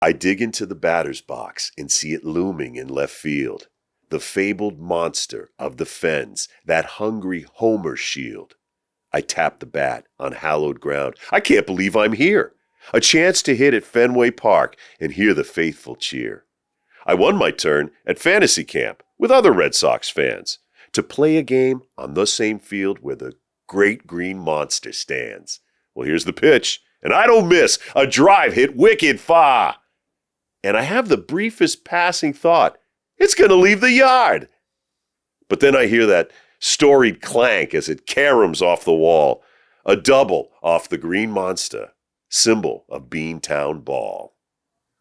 I dig into the batter's box and see it looming in left field. The fabled monster of the fens, that hungry homer shield. I tap the bat on hallowed ground. I can't believe I'm here. A chance to hit at Fenway Park and hear the faithful cheer. I won my turn at fantasy camp with other Red Sox fans to play a game on the same field where the great green monster stands. Well, here's the pitch, and I don't miss. A drive hit wicked far. And I have the briefest passing thought, it's going to leave the yard. But then I hear that storied clank as it caroms off the wall. A double off the green monster, symbol of Beantown Ball.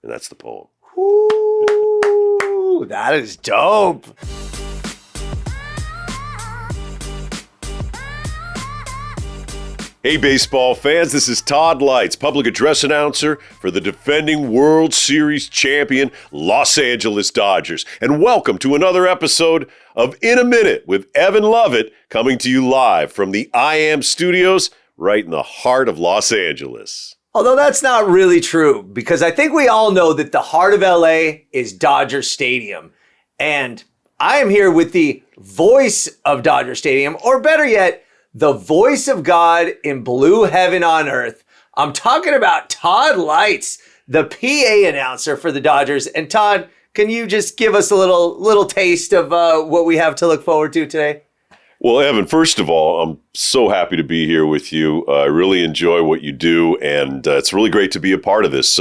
And that's the poem. Ooh, that is dope. Hey, baseball fans, this is Todd Leitz, public address announcer for the defending World Series champion Los Angeles Dodgers. And welcome to another episode of In a Minute with Evan Lovett, coming to you live from the I Am Studios right in the heart of Los Angeles. Although that's not really true, because I think we all know that the heart of LA is Dodger Stadium. And I am here with the voice of Dodger Stadium, or better yet, the voice of God in blue heaven on earth. I'm talking about Todd Leitz, the PA announcer for the Dodgers. And Todd, can you just give us a little taste of what we have to look forward to today? Well, Evan, first of all, I'm so happy to be here with you. I really enjoy what you do, and it's really great to be a part of this.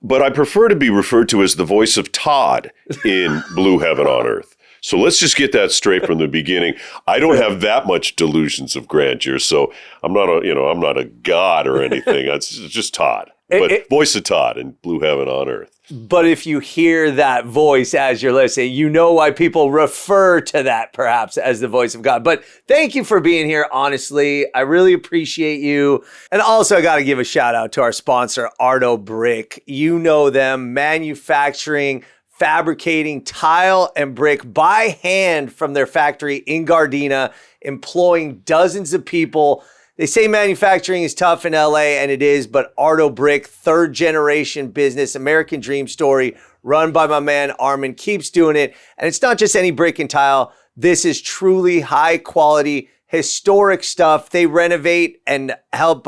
But I prefer to be referred to as the voice of Todd in blue heaven on earth. So let's just get that straight from the beginning. I don't have that much delusions of grandeur, so I'm not a god or anything. It's just Todd, but voice of Todd in blue heaven on earth. But if you hear that voice as you're listening, you know why people refer to that perhaps as the voice of God. But thank you for being here. Honestly, I really appreciate you. And also I got to give a shout out to our sponsor, Arto Brick. You know them, manufacturing, fabricating tile and brick by hand from their factory in Gardena, employing dozens of people. They say manufacturing is tough in LA, and it is, but Arto Brick, third generation business, American dream story, run by my man Armin, keeps doing it. And it's not just any brick and tile. This is truly high quality, historic stuff. They renovate and help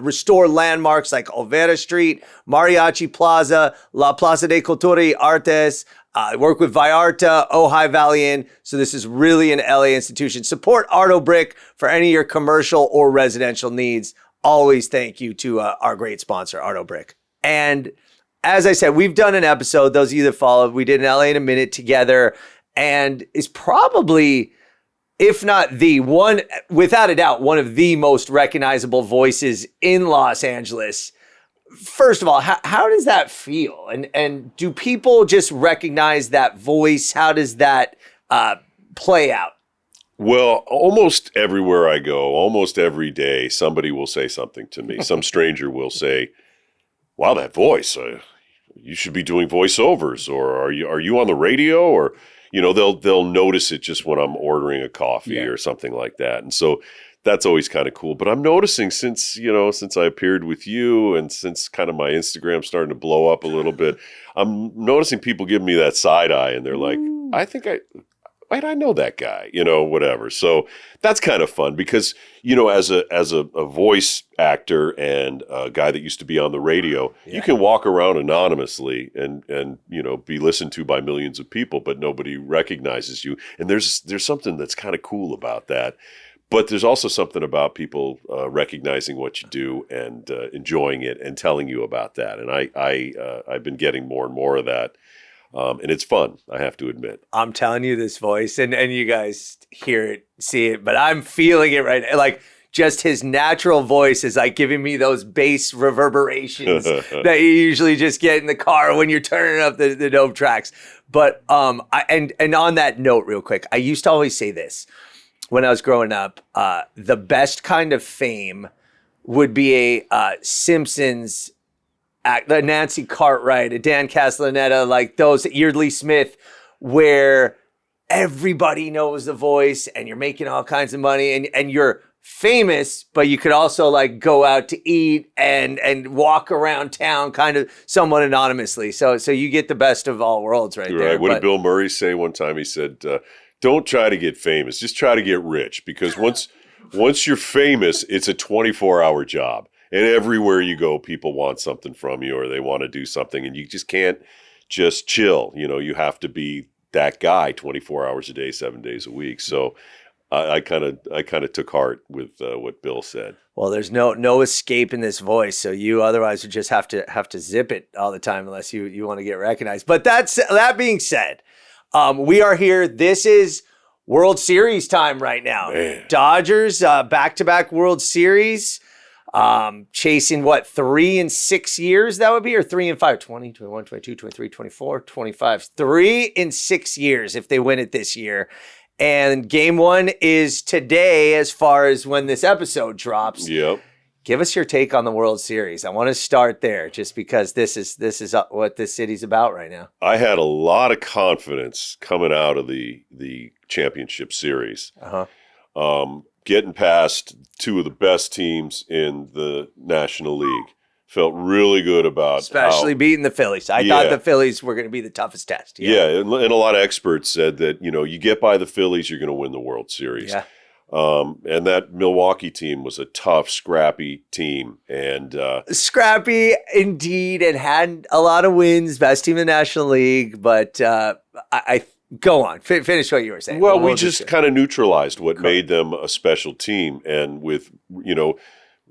restore landmarks like Olvera Street, Mariachi Plaza, La Plaza de Cultura y Artes. Work with Vallarta, Ojai Valley Inn. So this is really an LA institution. Support Arto Brick for any of your commercial or residential needs. Always thank you to our great sponsor, Arto Brick. And as I said, we've done an episode, those of you that followed, we did an LA in a Minute together, and is probably, if not the one, without a doubt, one of the most recognizable voices in Los Angeles. First of all, how does that feel? And do people just recognize that voice? How does that play out? Well, almost everywhere I go, almost every day, somebody will say something to me. Some stranger will say, wow, that voice, you should be doing voiceovers, or are you on the radio? Or, they'll notice it just when I'm ordering a coffee or something like that. And so that's always kind of cool. But I'm noticing since I appeared with you and since kind of my Instagram starting to blow up a little bit, I'm noticing people giving me that side eye, and they're like, I know that guy, whatever. So that's kind of fun because, as a voice actor and a guy that used to be on the radio, you can walk around anonymously and be listened to by millions of people, but nobody recognizes you. And there's something that's kind of cool about that. But there's also something about people recognizing what you do and enjoying it and telling you about that. And I've been getting more and more of that. And it's fun, I have to admit. I'm telling you this voice, and you guys hear it, see it, but I'm feeling it right now. Like, just his natural voice is like giving me those bass reverberations that you usually just get in the car when you're turning up the dope tracks. But and on that note, real quick, I used to always say this. When I was growing up, the best kind of fame would be a Simpsons act, a Nancy Cartwright, a Dan Castellaneta, like those, Yeardley Smith, where everybody knows the voice and you're making all kinds of money and you're famous, but you could also like go out to eat and walk around town kind of somewhat anonymously. So you get the best of all worlds right there. What did Bill Murray say one time? He said, don't try to get famous, just try to get rich, because once you're famous, it's a 24-hour job. And everywhere you go, people want something from you, or they want to do something, and you just can't just chill. You have to be that guy 24 hours a day, 7 days a week. So I kind of took heart with what Bill said. Well, there's no escape in this voice, so you otherwise would just have to zip it all the time unless you want to get recognized. But that being said, we are here. This is World Series time right now. Man. Dodgers back-to-back World Series. Chasing 3 in 6 years that would be, or 3 in 5, 20, 21, 22, 23, 24, 25, 3 in 6 years if they win it this year. And game 1 is today as far as when this episode drops. Yep. Give us your take on the World Series. I want to start there just because this is what this city's about right now. I had a lot of confidence coming out of the championship series. Getting past 2 of the best teams in the National League. Felt really good about especially beating the Phillies. I thought the Phillies were going to be the toughest test. Yeah, and a lot of experts said that, you get by the Phillies, you're going to win the World Series. Yeah. And that Milwaukee team was a tough, scrappy team. And scrappy indeed, and had a lot of wins, best team in the National League. But I go on, finish what you were saying. Well, we just kind of neutralized what made them a special team. And with,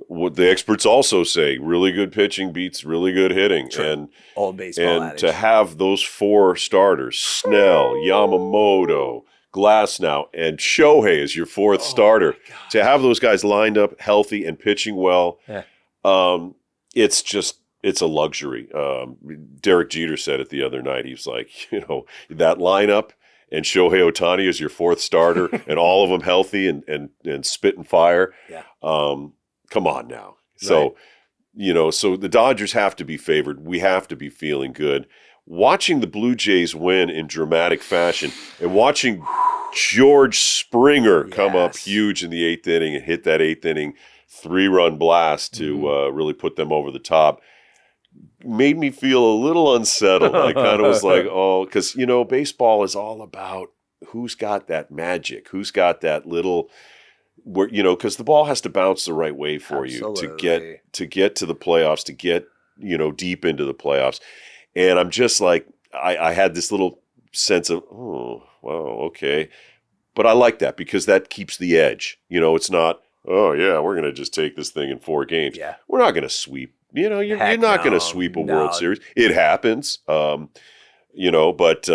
what the experts also say, really good pitching beats really good hitting. True. And old baseball and adage. to have those 4 starters, Snell, Yamamoto, Glasnow, and Shohei as your 4th starter, to have those guys lined up healthy and pitching well, it's a luxury. Derek Jeter said it the other night. He was like, that lineup and Shohei Ohtani is your 4th starter and all of them healthy and spitting fire. Yeah. Come on now. So, so the Dodgers have to be favored. We have to be feeling good. Watching the Blue Jays win in dramatic fashion and watching George Springer come up huge in the 8th inning and hit that 8th inning 3-run blast to really put them over the top made me feel a little unsettled. I kind of was like, because, baseball is all about who's got that magic, who's got that little – where because the ball has to bounce the right way for you to get to the playoffs, to get deep into the playoffs. And I'm just like, I had this little sense of, oh, wow, okay. But I like that because that keeps the edge. It's not, oh yeah, we're gonna just take this thing in 4 games. Yeah. We're not gonna sweep. You're not gonna sweep a World Series. It happens. But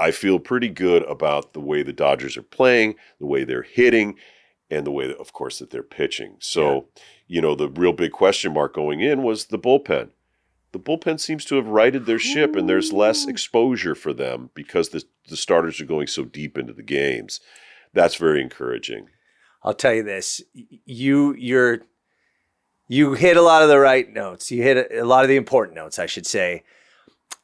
I feel pretty good about the way the Dodgers are playing, the way they're hitting, and the way, that, of course, that they're pitching. So, the real big question mark going in was the bullpen. The bullpen seems to have righted their ship, and there's less exposure for them because the starters are going so deep into the games. That's very encouraging. I'll tell you this. You hit a lot of the right notes. You hit a lot of the important notes, I should say.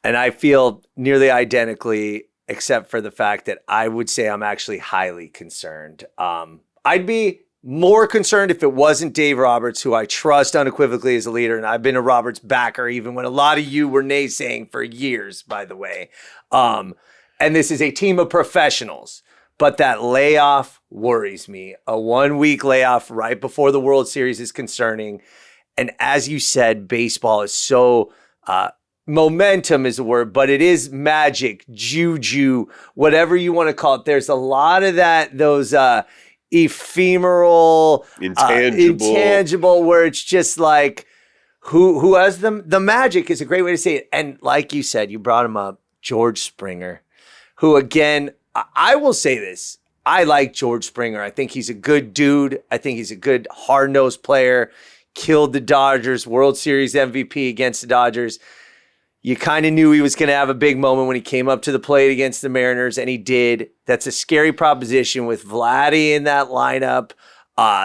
And I feel nearly identically, except for the fact that I would say I'm actually highly concerned. I'd be more concerned if it wasn't Dave Roberts, who I trust unequivocally as a leader, and I've been a Roberts backer even when a lot of you were naysaying for years, by the way. And this is a team of professionals, but that layoff worries me. A 1-week layoff right before the World Series is concerning. And as you said, baseball is so... momentum is a word, but it is magic, juju, whatever you want to call it. There's a lot of those ephemeral, intangible, where it's just like, who has the magic is a great way to say it. And like you said, you brought him up, George Springer, who again, I will say this, I like George Springer. I think he's a good dude. I think he's a good hard-nosed player. Killed the Dodgers, World Series MVP against the Dodgers. You kind of knew he was going to have a big moment when he came up to the plate against the Mariners, and he did. That's a scary proposition with Vladdy in that lineup.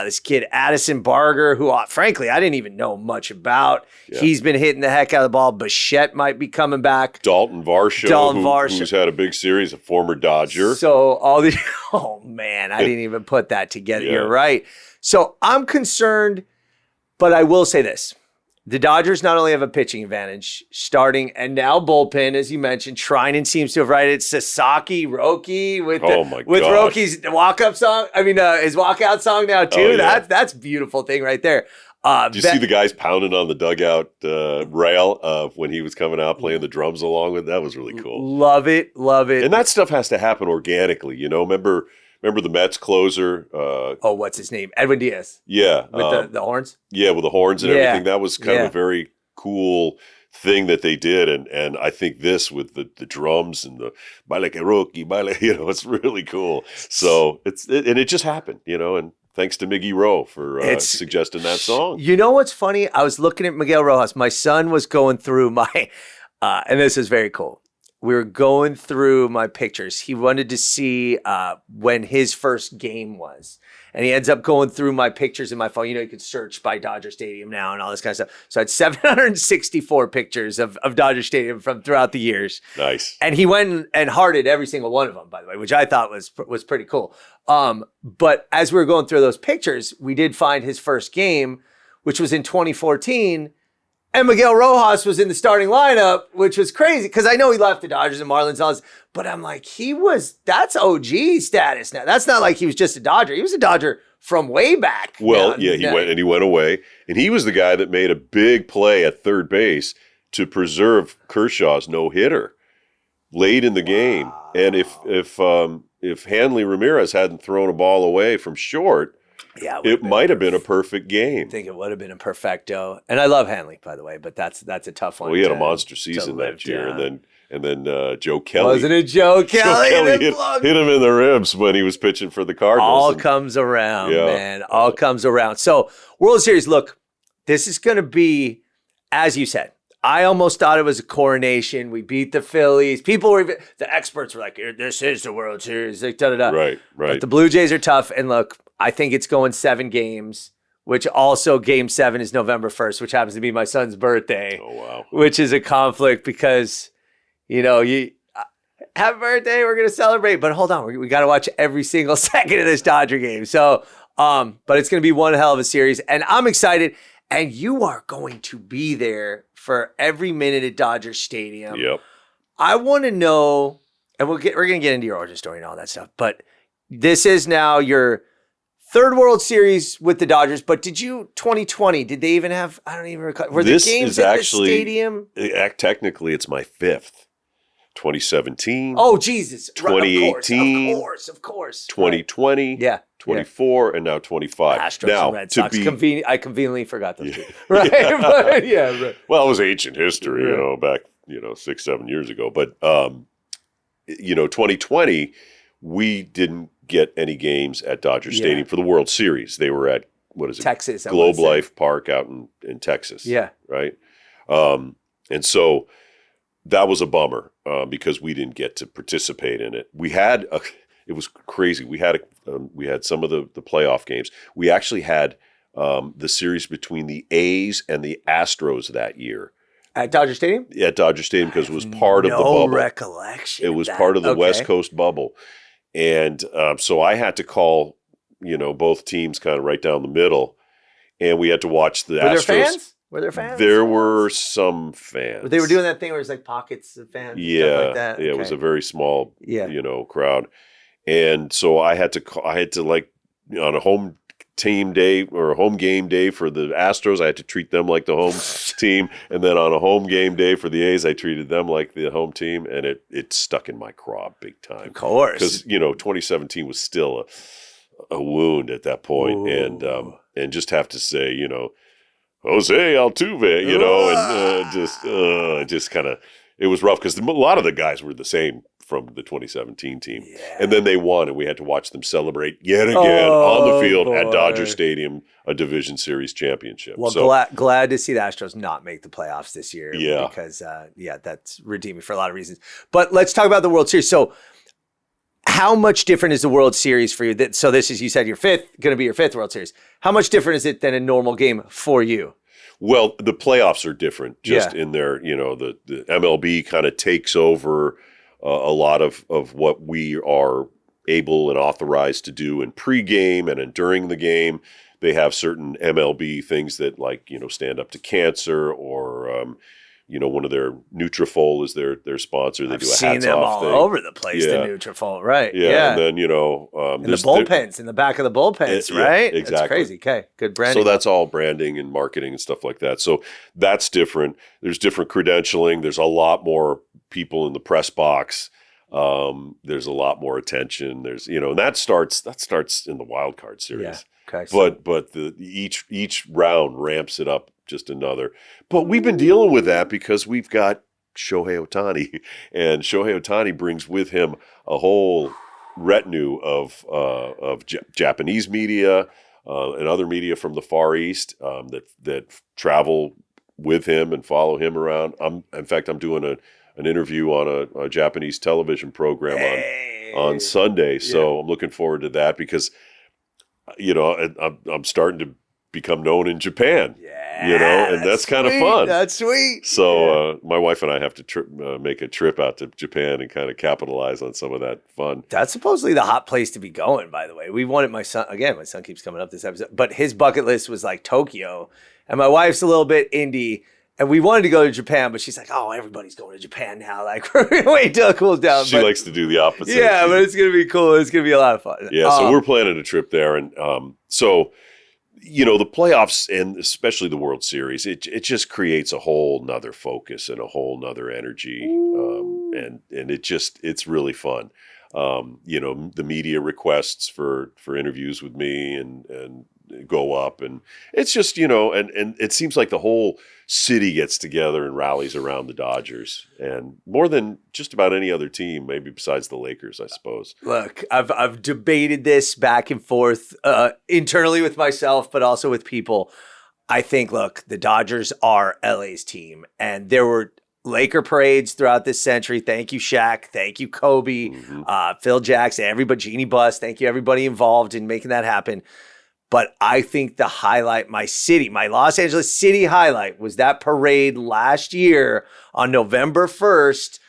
This kid, Addison Barger, who, frankly, I didn't even know much about. Yeah. He's been hitting the heck out of the ball. Bichette might be coming back. Dalton Varsho, who's had a big series, a former Dodger. So all the oh man, I didn't even put that together. Yeah. You're right. So I'm concerned, but I will say this. The Dodgers not only have a pitching advantage, starting and now bullpen, as you mentioned. Treinen seems to have righted Sasaki, Roki with Roki's walk-up song. I mean, his walkout song now too. Oh, yeah. That's a beautiful thing right there. Did you see the guys pounding on the dugout rail when he was coming out playing the drums along with? That was really cool. Love it. And that stuff has to happen organically. Remember the Mets closer? What's his name? Edwin Diaz. Yeah. With the horns? Yeah, with the horns and everything. That was kind of a very cool thing that they did. And I think this with the drums and the baile que Rocky, it's really cool. So it just happened, and thanks to Miggy Rowe for suggesting that song. You know what's funny? I was looking at Miguel Rojas. My son was going through my, and this is very cool. We were going through my pictures. He wanted to see when his first game was. And he ends up going through my pictures in my phone. You could search by Dodger Stadium now and all this kind of stuff. So I had 764 pictures of Dodger Stadium from throughout the years. Nice. And he went and hearted every single one of them, by the way, which I thought was pretty cool. But as we were going through those pictures, we did find his first game, which was in 2014. And Miguel Rojas was in the starting lineup, which was crazy because I know he left the Dodgers and Marlins and all this, but I'm like, that's OG status now. That's not like he was just a Dodger. He was a Dodger from way back. Well, he went away, and he was the guy that made a big play at third base to preserve Kershaw's no-hitter late in the game. And if Hanley Ramirez hadn't thrown a ball away from short, it might have been a perfect game. I think it would have been a perfecto. And I love Hanley, by the way, but that's a tough one. Well, he had a monster season that year, and then Joe Kelly. Wasn't it Joe Kelly? Hit him in the ribs when he was pitching for the Cardinals. All comes around, man. All comes around. So World Series, look, this is going to be, as you said, I almost thought it was a coronation. We beat the Phillies. The experts were like, this is the World Series. Like, da-da-da. Right. But the Blue Jays are tough. And look, I think it's going 7 games, which also game 7 is November 1st, which happens to be my son's birthday. Oh, wow. Which is a conflict because, you happy birthday, we're going to celebrate. But hold on, we got to watch every single second of this Dodger game. So, but it's going to be one hell of a series. And I'm excited. And you are going to be there for every minute at Dodger Stadium. Yep. I want to know, and we're going to get into your origin story and all that stuff, but this is now your 3rd World Series with the Dodgers. But 2020, did they even have, I don't even recall, were the games at the stadium? Technically, it's my 5th. 2017. Oh, Jesus. 2018. Of course. 2020. Yeah. 24 and now 25. Astros now, and Red Sox. I conveniently forgot those two. Right? But, right. Well, it was ancient history, back, 6-7 years ago. But, 2020, we didn't get any games at Dodger Stadium for the World Series. They were at, Texas. Globe Life Park out in Texas. Yeah. Right? And so that was a bummer because we didn't get to participate in it. It was crazy. We had some of the playoff games. We actually had the series between the A's and the Astros that year. At Dodger Stadium? At Dodger Stadium because it was part of the bubble. No recollection. It was part of the West Coast bubble. And so I had to call, both teams kind of right down the middle. And we had to watch the Astros. Were there fans? There were some fans. They were doing that thing where it's like pockets of fans. Yeah. Stuff like that. Yeah, it was a very small, crowd. And so I had to like on a home team day or a home game day for the Astros, I had to treat them like the home team. And then on a home game day for the A's, I treated them like the home team. And it stuck in my craw big time. Of course. Because, 2017 was still a wound at that point. And just have to say, Jose Altuve, and just kind of, it was rough because a lot of the guys were the same from the 2017 team. Yeah. And then they won, and we had to watch them celebrate yet again on the field at Dodger Stadium, a Division Series championship. Well, glad to see the Astros not make the playoffs this year. Yeah. Because, that's redeeming for a lot of reasons. But let's talk about the World Series. So how much different is the World Series for you? So this is, you said, going to be your fifth World Series. How much different is it than a normal game for you? Well, the playoffs are different just in there. The MLB kind of takes over a lot of what we are able and authorized to do in pregame and during the game. They have certain MLB things that, like, stand up to cancer, or one of their Nutrafol is their sponsor. They I've do a seen hats them off all thing. over the place. The Nutrafol, right? Yeah, and then in the bullpens, in the back of the bullpens, right? Exactly. That's crazy. Okay, good branding. So that's all branding and marketing and stuff like that. So that's different. There's different credentialing. There's a lot more people in the press box. There's a lot more attention. There's and that starts in the wild card series. Yeah. Okay. But each round ramps it up just another. But we've been dealing with that because we've got Shohei Ohtani, and Shohei Ohtani brings with him a whole retinue of Japanese media and other media from the Far East that travel with him and follow him around. I'm doing an interview on a Japanese television program on Sunday, so I'm looking forward to that because I'm starting to become known in Japan. And that's kind of fun. That's sweet. So my wife and I have to make a trip out to Japan and kind of capitalize on some of that fun. That's supposedly the hot place to be going, by the way. We wanted my son keeps coming up this episode, but his bucket list was like Tokyo, and my wife's a little bit indie, and we wanted to go to Japan, but she's like, oh, everybody's going to Japan now. Like, we're going to wait till it cools down. She likes to do the opposite. Yeah, but it's going to be cool. It's going to be a lot of fun. Yeah, so we're planning a trip there, and the playoffs and especially the World Series, it just creates a whole nother focus and a whole nother energy. And it's really fun. The media requests for interviews with me and go up, and it's just, and it seems like the whole city gets together and rallies around the Dodgers, and more than just about any other team, maybe besides the Lakers, I suppose. Look, I've debated this back and forth internally with myself, but also with people. I think, look, the Dodgers are LA's team, and there were Laker parades throughout this century. Thank you, Shaq. Thank you, Kobe, Phil Jackson, everybody, Jeannie Buss. Thank you, everybody involved in making that happen. But I think the highlight, my Los Angeles city highlight, was that parade last year on November 1st.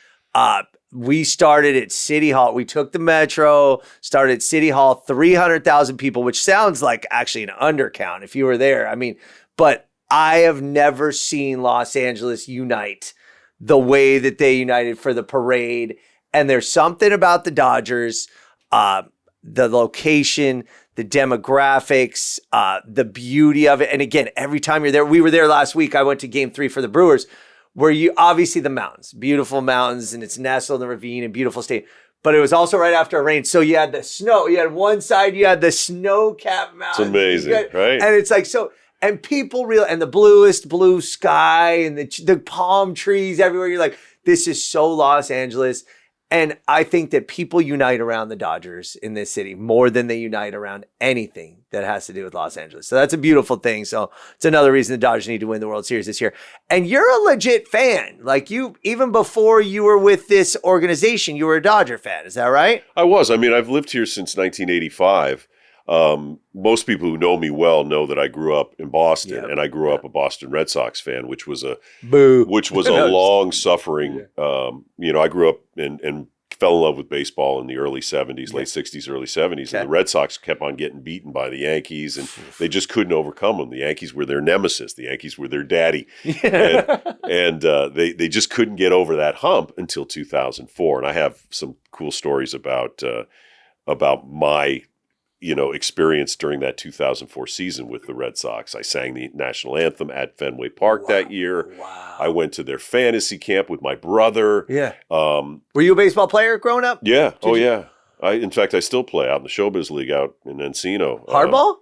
We started at City Hall. We took the metro, started at City Hall, 300,000 people, which sounds like actually an undercount if you were there. I mean, but I have never seen Los Angeles unite the way that they united for the parade. And there's something about the Dodgers, the location, the demographics, the beauty of it. And again, every time you're there, we were there last week. I went to Game 3 for the Brewers, where you obviously the mountains, beautiful mountains, and it's nestled in the ravine and beautiful state. But it was also right after a rain. So you had the snow. You had one side, you had the snow-capped mountains. It's amazing, right? And it's like, so, and people and the bluest blue sky and the palm trees everywhere. You're like, this is so Los Angeles. And I think that people unite around the Dodgers in this city more than they unite around anything that has to do with Los Angeles. So that's a beautiful thing. So it's another reason the Dodgers need to win the World Series this year. And you're a legit fan. Like, you, even before you were with this organization, you were a Dodger fan. Is that right? I was. I mean, I've lived here since 1985. Most people who know me well know that I grew up in Boston, and I grew up a Boston Red Sox fan, which was a long suffering. I grew up and fell in love with baseball in the early 70s, late 60s, early 70s, and the Red Sox kept on getting beaten by the Yankees, and they just couldn't overcome them. The Yankees were their nemesis. The Yankees were their daddy, and they just couldn't get over that hump until 2004. And I have some cool stories about my experience during that 2004 season with the Red Sox. I sang the national anthem at Fenway Park that year. Wow. I went to their fantasy camp with my brother. Yeah. Were you a baseball player growing up? Yeah. Yeah. In fact, I still play out in the Showbiz League out in Encino. Hardball?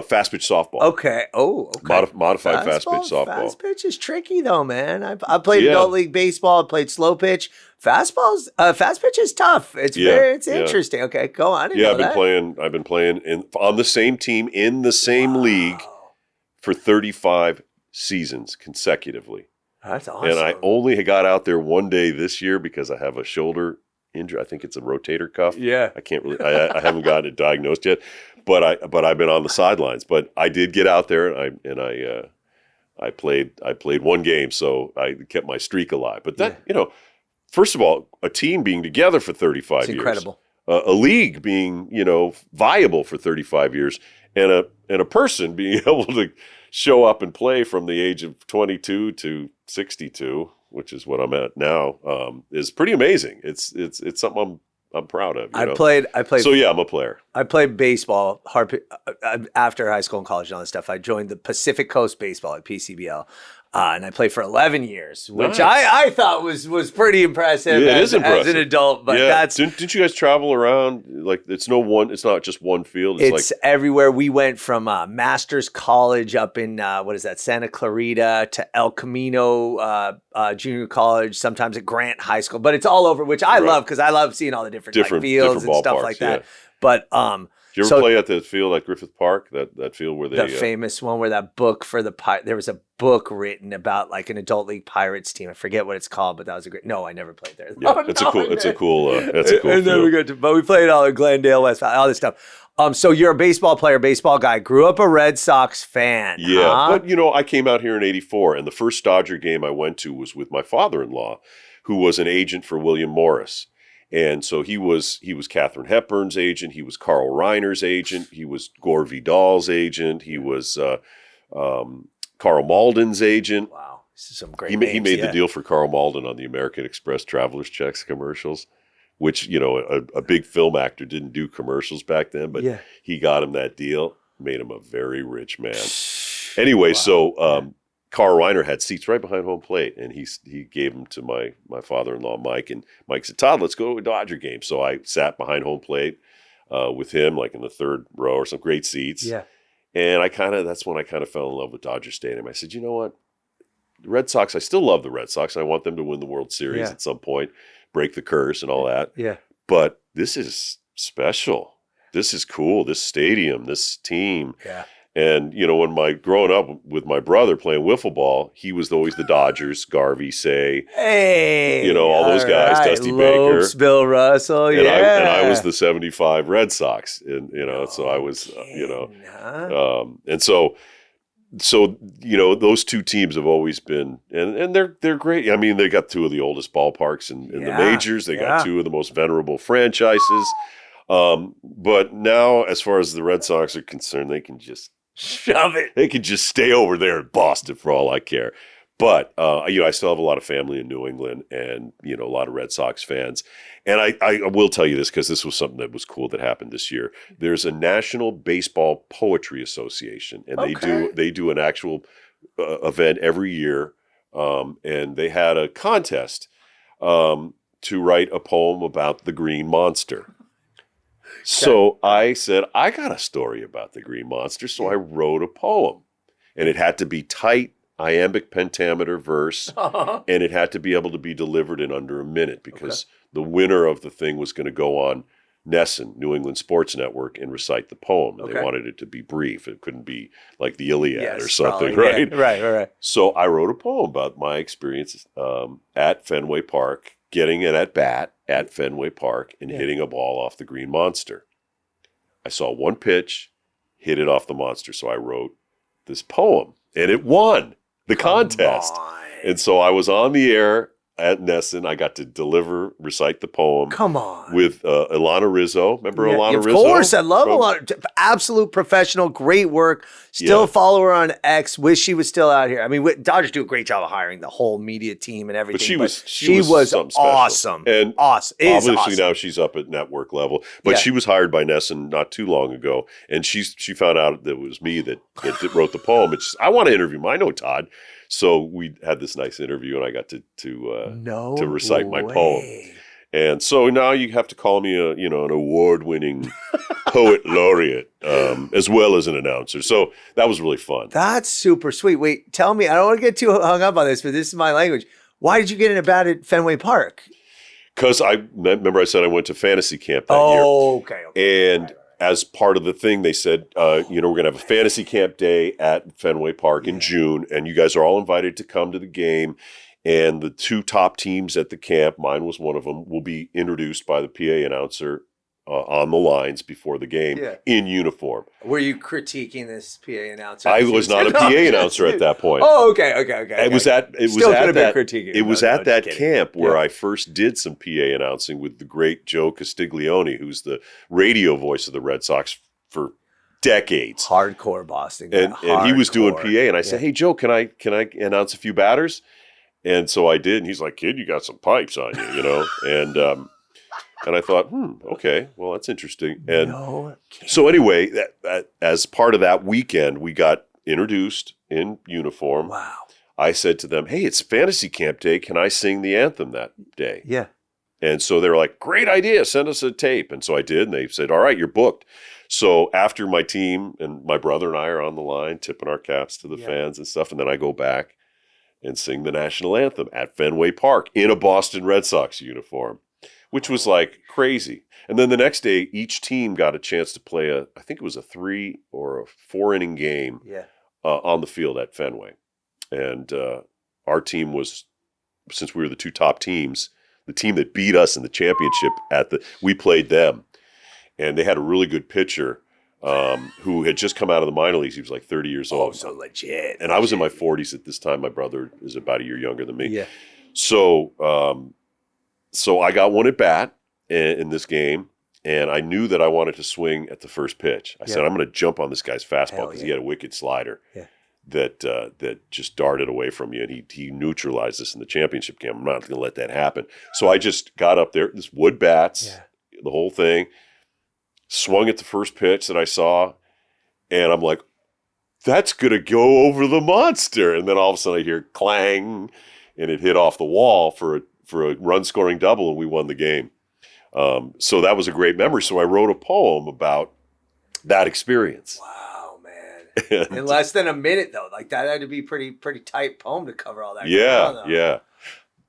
Fast pitch softball. Okay. Oh, okay. Modified fast pitch softball. Fast pitch is tricky though, man. I played adult league baseball. I played slow pitch. Fast pitch is tough. It's interesting. Okay, go on. I've been playing on the same team in the same league for 35 seasons consecutively. That's awesome. And I only got out there one day this year because I have a shoulder injury. I think it's a rotator cuff. Yeah. I can't really. I haven't gotten it diagnosed yet, but I've been on the sidelines. But I did get out there, and I played one game, so I kept my streak alive. But that first of all, a team being together for 35 It's years, incredible. A league being viable for 35 years, and a person being able to show up and play from the age of 22 to 62, which is what I'm at now, is pretty amazing. It's something I'm proud of. I played. So yeah, I'm a player. I played baseball after high school and college and all that stuff. I joined the Pacific Coast Baseball at PCBL. And I played for 11 years, which Nice. I thought was pretty impressive. Yeah, it is as impressive. an adult. But that's didn't you guys travel around? Like it's not just one field. It's everywhere. We went from Masters College up in Santa Clarita to El Camino Junior College, sometimes at Grant High School. But it's all over, which I love because I love seeing all the different fields and stuff like that. Yeah. But did you ever play at the field at Griffith Park? That field where they the famous one where that book for there was a book written about like an adult league Pirates team. I forget what it's called, but that was a great. No, I never played there. Yeah, it's a cool And then we field. but we played all in Glendale, West Valley, all this stuff. So you're a baseball player, baseball guy. Grew up a Red Sox fan. Yeah, huh? but I came out here in '84, and the first Dodger game I went to was with my father-in-law, who was an agent for William Morris. And so he was Katharine Hepburn's agent. He was Carl Reiner's agent. He was Gore Vidal's agent. He was Carl Malden's agent. Wow, this is some great. He made the deal for Carl Malden on the American Express Traveler's Checks commercials, which a big film actor didn't do commercials back then, but he got him that deal, made him a very rich man. Anyway, so Carl Reiner had seats right behind home plate, and he gave them to my father-in-law, Mike, and Mike said, Todd, let's go to a Dodger game. So I sat behind home plate with him, like in the third row or some great seats. Yeah. And that's when I kind of fell in love with Dodger Stadium. I said, you know what? The Red Sox, I still love the Red Sox. I want them to win the World Series at some point, break the curse and all that. Yeah. But this is special. This is cool. This stadium, this team. Yeah. And, when growing up with my brother playing wiffle ball, he was always the Dodgers, Garvey, Say, all those guys, Dusty Lopes, Baker. Bill Russell, and I was the 75 Red Sox. And, so I was, and so, those two teams have always been, and they're great. I mean, they got two of the oldest ballparks in the majors. They got two of the most venerable franchises. But now, as far as the Red Sox are concerned, they can just shove it. They can just stay over there in Boston for all I care. But, I still have a lot of family in New England and, a lot of Red Sox fans. And I will tell you this because this was something that was cool that happened this year. There's a National Baseball Poetry Association, and they do an actual event every year. And they had a contest to write a poem about the Green Monster. So I said, I got a story about the Green Monster. So I wrote a poem, and it had to be tight, iambic pentameter verse, and it had to be able to be delivered in under a minute because the winner of the thing was going to go on NESN, New England Sports Network, and recite the poem. And they wanted it to be brief. It couldn't be like the Iliad or something, right? Yeah. Right. So I wrote a poem about my experience at Fenway Park, getting it at bat at Fenway Park and hitting a ball off the Green Monster. I saw one pitch, hit it off the monster. So I wrote this poem, and it won the contest. And so I was on the air at NESN. I got to recite the poem. Come on. With Ilana Rizzo. Remember Ilana Rizzo? Of course. I love Ilana. Absolute professional. Great work. Still follow her on X. Wish she was still out here. I mean, Dodgers do a great job of hiring the whole media team and everything. But she was awesome. And awesome. Obviously now she's up at network level. But she was hired by NESN not too long ago. And she found out that it was me that wrote the poem. And she said, I want to interview him. I know Todd. So we had this nice interview, and I got to recite my poem. And so now you have to call me an award-winning poet laureate, as well as an announcer. So that was really fun. That's super sweet. Wait, tell me, I don't want to get too hung up on this, but this is my language. Why did you get in a bat at Fenway Park? Because I said I went to fantasy camp that year. Okay. And as part of the thing, they said, we're going to have a fantasy camp day at Fenway Park in June, and you guys are all invited to come to the game. And the two top teams at the camp, mine was one of them, will be introduced by the PA announcer on the lines before the game in uniform. Were you critiquing this PA announcer? I was not a PA announcer at that point. Oh, okay. It was at that camp where I first did some PA announcing with the great Joe Castiglione, who's the radio voice of the Red Sox for decades. Hardcore Boston. And he was doing PA, and I said, "Hey Joe, can I announce a few batters?" And so I did, and he's like, "Kid, you got some pipes on you, you know?" And I thought, okay, well, that's interesting. And so anyway, that as part of that weekend, we got introduced in uniform. Wow. I said to them, "Hey, it's fantasy camp day. Can I sing the anthem that day?" Yeah. And so they were like, "Great idea. Send us a tape." And so I did, and they said, "All right, you're booked." So after my team and my brother and I are on the line, tipping our caps to the fans and stuff, and then I go back and sing the national anthem at Fenway Park in a Boston Red Sox uniform, which was like crazy. And then the next day, each team got a chance to play I think it was a 3 or a 4 inning game on the field at Fenway. And our team was, since we were the two top teams, the team that beat us in the championship we played them. And they had a really good pitcher who had just come out of the minor leagues. He was like 30 years old. Oh, so legit. And I was in my 40s at this time. My brother is about a year younger than me. Yeah. So I got one at bat in this game, and I knew that I wanted to swing at the first pitch. I said, I'm going to jump on this guy's fastball because he had a wicked slider that just darted away from you, and he neutralized us in the championship game. I'm not going to let that happen. So I just got up there, this wood bats, the whole thing, swung at the first pitch that I saw, and I'm like, that's going to go over the monster. And then all of a sudden I hear clang, and it hit off the wall for a run-scoring double, and we won the game. So that was a great memory. So I wrote a poem about that experience. Wow, man. In less than a minute, though. Like, that had to be pretty tight poem to cover all that ground, Yeah.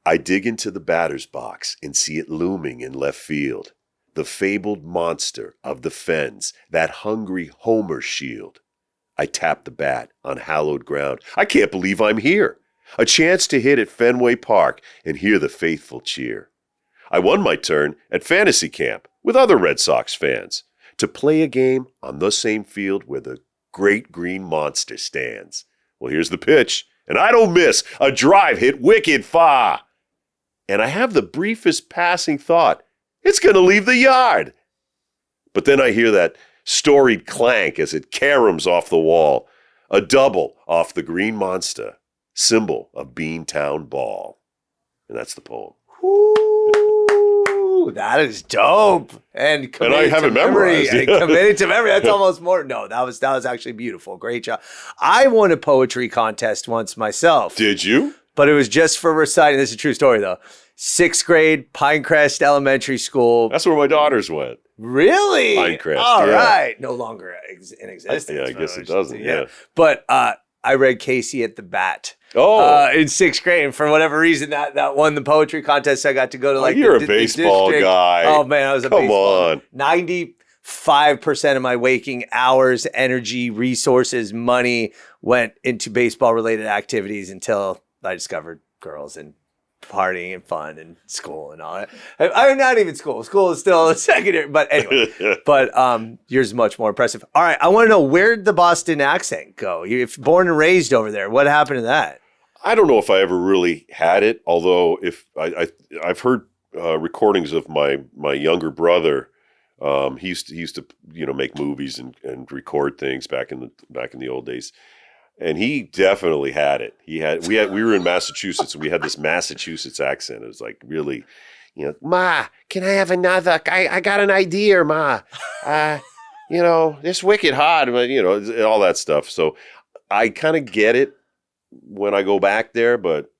I dig into the batter's box and see it looming in left field. The fabled monster of the fens, that hungry homer shield. I tap the bat on hallowed ground. I can't believe I'm here. A chance to hit at Fenway Park and hear the faithful cheer. I won my turn at fantasy camp with other Red Sox fans to play a game on the same field where the great green monster stands. Well, here's the pitch, and I don't miss. A drive hit wicked far. And I have the briefest passing thought, it's going to leave the yard. But then I hear that storied clank as it caroms off the wall. A double off the green monster, symbol of Beantown Ball. And that's the poem. Ooh, that is dope. And I have it memorized. Committed to memory. That's almost more. No, that was actually beautiful. Great job. I won a poetry contest once myself. Did you? But it was just for reciting. This is a true story, though. 6th grade, Pinecrest Elementary School. That's where my daughters went. Really? Pinecrest. All right. No longer in existence. Yeah, I guess it doesn't. Yeah. But I read Casey at the Bat. Oh. In 6th grade. And for whatever reason, that won the poetry contest. I got to go to you're a baseball guy. Oh, man, I was a baseball. Come on. 95% of my waking hours, energy, resources, money went into baseball-related activities until I discovered girls and partying and fun and school and all that. I'm not even school. School is still secondary. But anyway, yours is much more impressive. All right. I want to know, where'd the Boston accent go? You're born and raised over there. What happened to that? I don't know if I ever really had it, although if I've heard recordings of my younger brother. He used to make movies and record things back in the old days. And he definitely had it. We were in Massachusetts, and we had this Massachusetts accent. It was like really, Ma, can I have another? I got an idea, Ma. This wicked hard, but all that stuff. So I kind of get it when I go back there, but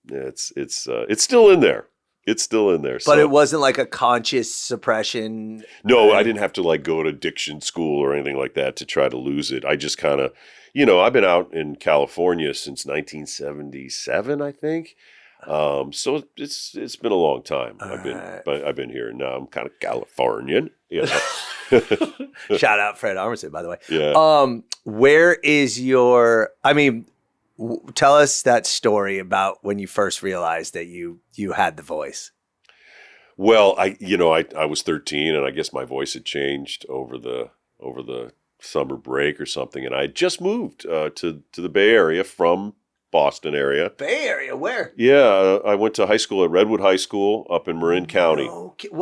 it's still in there. It's still in there. But it wasn't like a conscious suppression. No, I didn't have to go to diction school or anything like that to try to lose it. I just kind of, I've been out in California since 1977, I think. So it's been a long time. I've been here, and now I'm kind of Californian. Shout out Fred Armisen, by the way. Yeah. Where is your? I mean, Tell us that story about when you first realized that you had the voice. Well, I was 13, and I guess my voice had changed over the summer break or something, and I had just moved to the Bay Area from Boston area. Bay Area, where? Yeah, I went to high school at Redwood High School up in Marin County,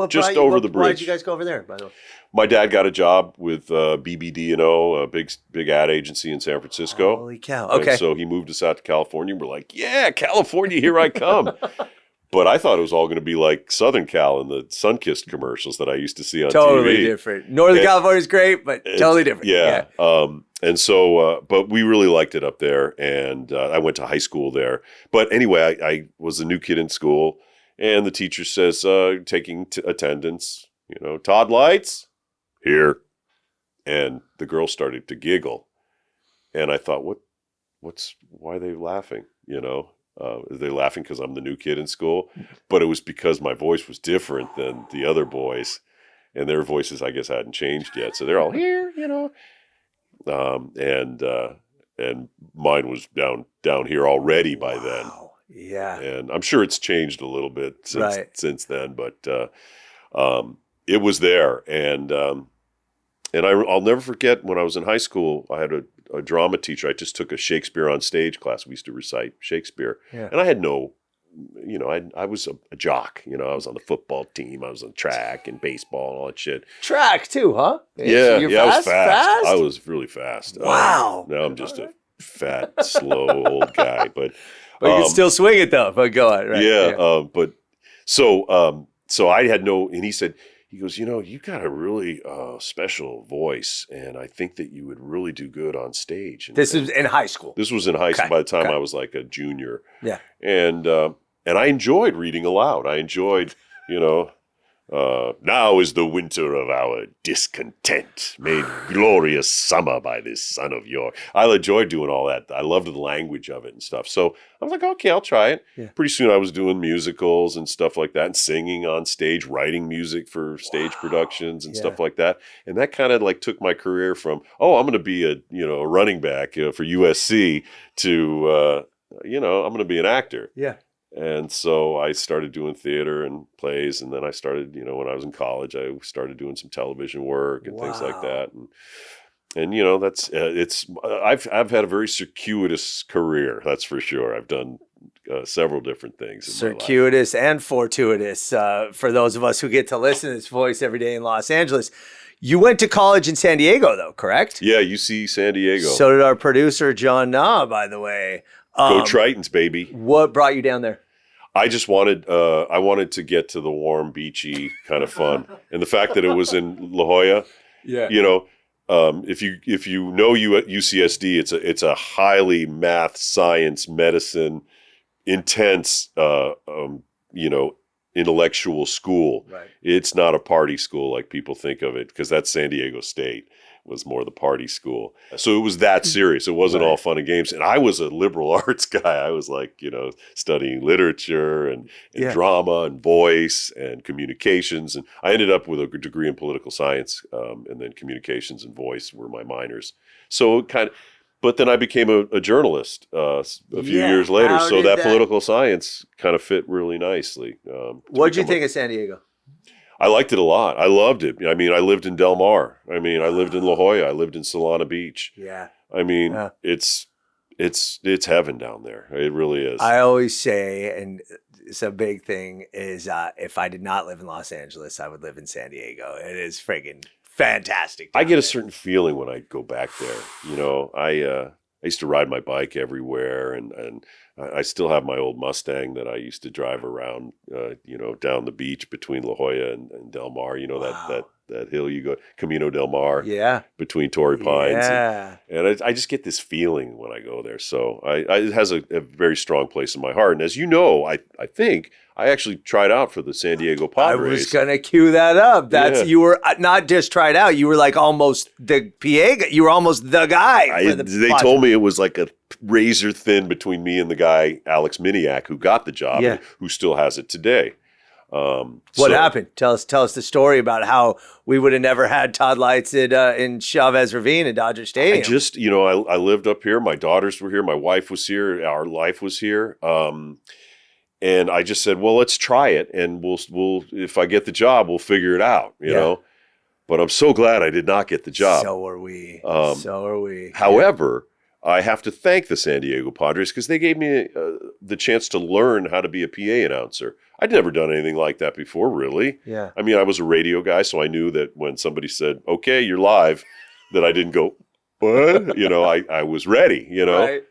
just over the bridge. Why did you guys go over there, by the way? My dad got a job with BBD&O, a big ad agency in San Francisco. Holy cow! Okay, and so he moved us out to California. We're like, yeah, California, here I come. But I thought it was all going to be like Southern Cal and the Sunkist commercials that I used to see on TV. Totally different. Northern California is great, but totally different. Yeah. And so, but we really liked it up there, and I went to high school there. But anyway, I was a new kid in school, and the teacher says, taking attendance, Todd Leitz, here. And the girl started to giggle. And I thought, why are they laughing, Are they laughing because I'm the new kid in school? But it was because my voice was different than the other boys, and their voices, I guess, hadn't changed yet. So they're all here, and mine was down here already by then. Yeah, and I'm sure it's changed a little bit since then, but it was there, and I'll never forget when I was in high school, I had a drama teacher. I just took a Shakespeare on stage class. We used to recite Shakespeare. Yeah. And I had no, I was a jock. I was on the football team. I was on track and baseball and all that shit. Track too, huh? Yeah, I was fast. I was really fast. Wow. Now I'm just a fat, slow old guy. But you can still swing it though. But go on. Right? Yeah. But so I had no, and he goes, you got a really special voice, and I think that you would really do good on stage. This was in high school? This was in high school by the time I was like a junior. Yeah. And I enjoyed reading aloud. I enjoyed, now is the winter of our discontent, made glorious summer by this son of yours. I enjoyed doing all that. I loved the language of it and stuff. So I was like, okay, I'll try it. Yeah. Pretty soon I was doing musicals and stuff like that, and singing on stage, writing music for stage productions and stuff like that. And that kind of like took my career from, I'm going to be a running back for USC to, I'm going to be an actor. Yeah. And so I started doing theater and plays, and then I started, when I was in college, I started doing some television work and things like that. And that's I've had a very circuitous career, that's for sure. I've done several different things. Circuitous and fortuitous for those of us who get to listen to this voice every day in Los Angeles. You went to college in San Diego, though, correct? Yeah, UC San Diego. So did our producer, John Na, by the way. Go Tritons, baby. What brought you down there? I just wanted to get to the warm, beachy kind of fun. And the fact that it was in La Jolla, if you know you at UCSD, it's a highly math, science, medicine, intense, intellectual school. Right. It's not a party school like people think of it, because that's San Diego State. Was more the party school. So it was that serious. It wasn't all fun and games. And I was a liberal arts guy. I was like, studying literature and drama and voice and communications. And I ended up with a degree in political science, and then communications and voice were my minors. So but then I became a journalist a few years later. So that political science kind of fit really nicely. What did you think of San Diego? I liked it a lot. I loved it. I mean, I lived in Del Mar. I mean, I lived in La Jolla. I lived in Solana Beach. Yeah. I mean, it's heaven down there. It really is. I always say, and it's a big thing, is if I did not live in Los Angeles, I would live in San Diego. It is friggin' fantastic. I get a certain feeling when I go back there. I used to ride my bike everywhere, and I still have my old Mustang that I used to drive around, down the beach between La Jolla and Del Mar. That hill you go, Camino Del Mar, between Torrey Pines. Yeah. And I just get this feeling when I go there. So it has a very strong place in my heart. And as you know, I think I actually tried out for the San Diego Padres. I was going to cue that up. You were not just tried out. You were like almost the PA. You were almost the guy. They told me it was like a razor thin between me and the guy, Alex Miniak, who got the job, and who still has it today. What happened? Tell us the story about how we would have never had Todd Leitz in Chavez Ravine in Dodger Stadium. I just, I lived up here. My daughters were here. My wife was here. Our life was here. And I just said, well, let's try it. And we'll if I get the job, we'll figure it out, you know. But I'm so glad I did not get the job. So are we. However, I have to thank the San Diego Padres because they gave me the chance to learn how to be a PA announcer. I'd never done anything like that before, really. Yeah. I mean, I was a radio guy, so I knew that when somebody said, okay, you're live, that I didn't go, what? I was ready,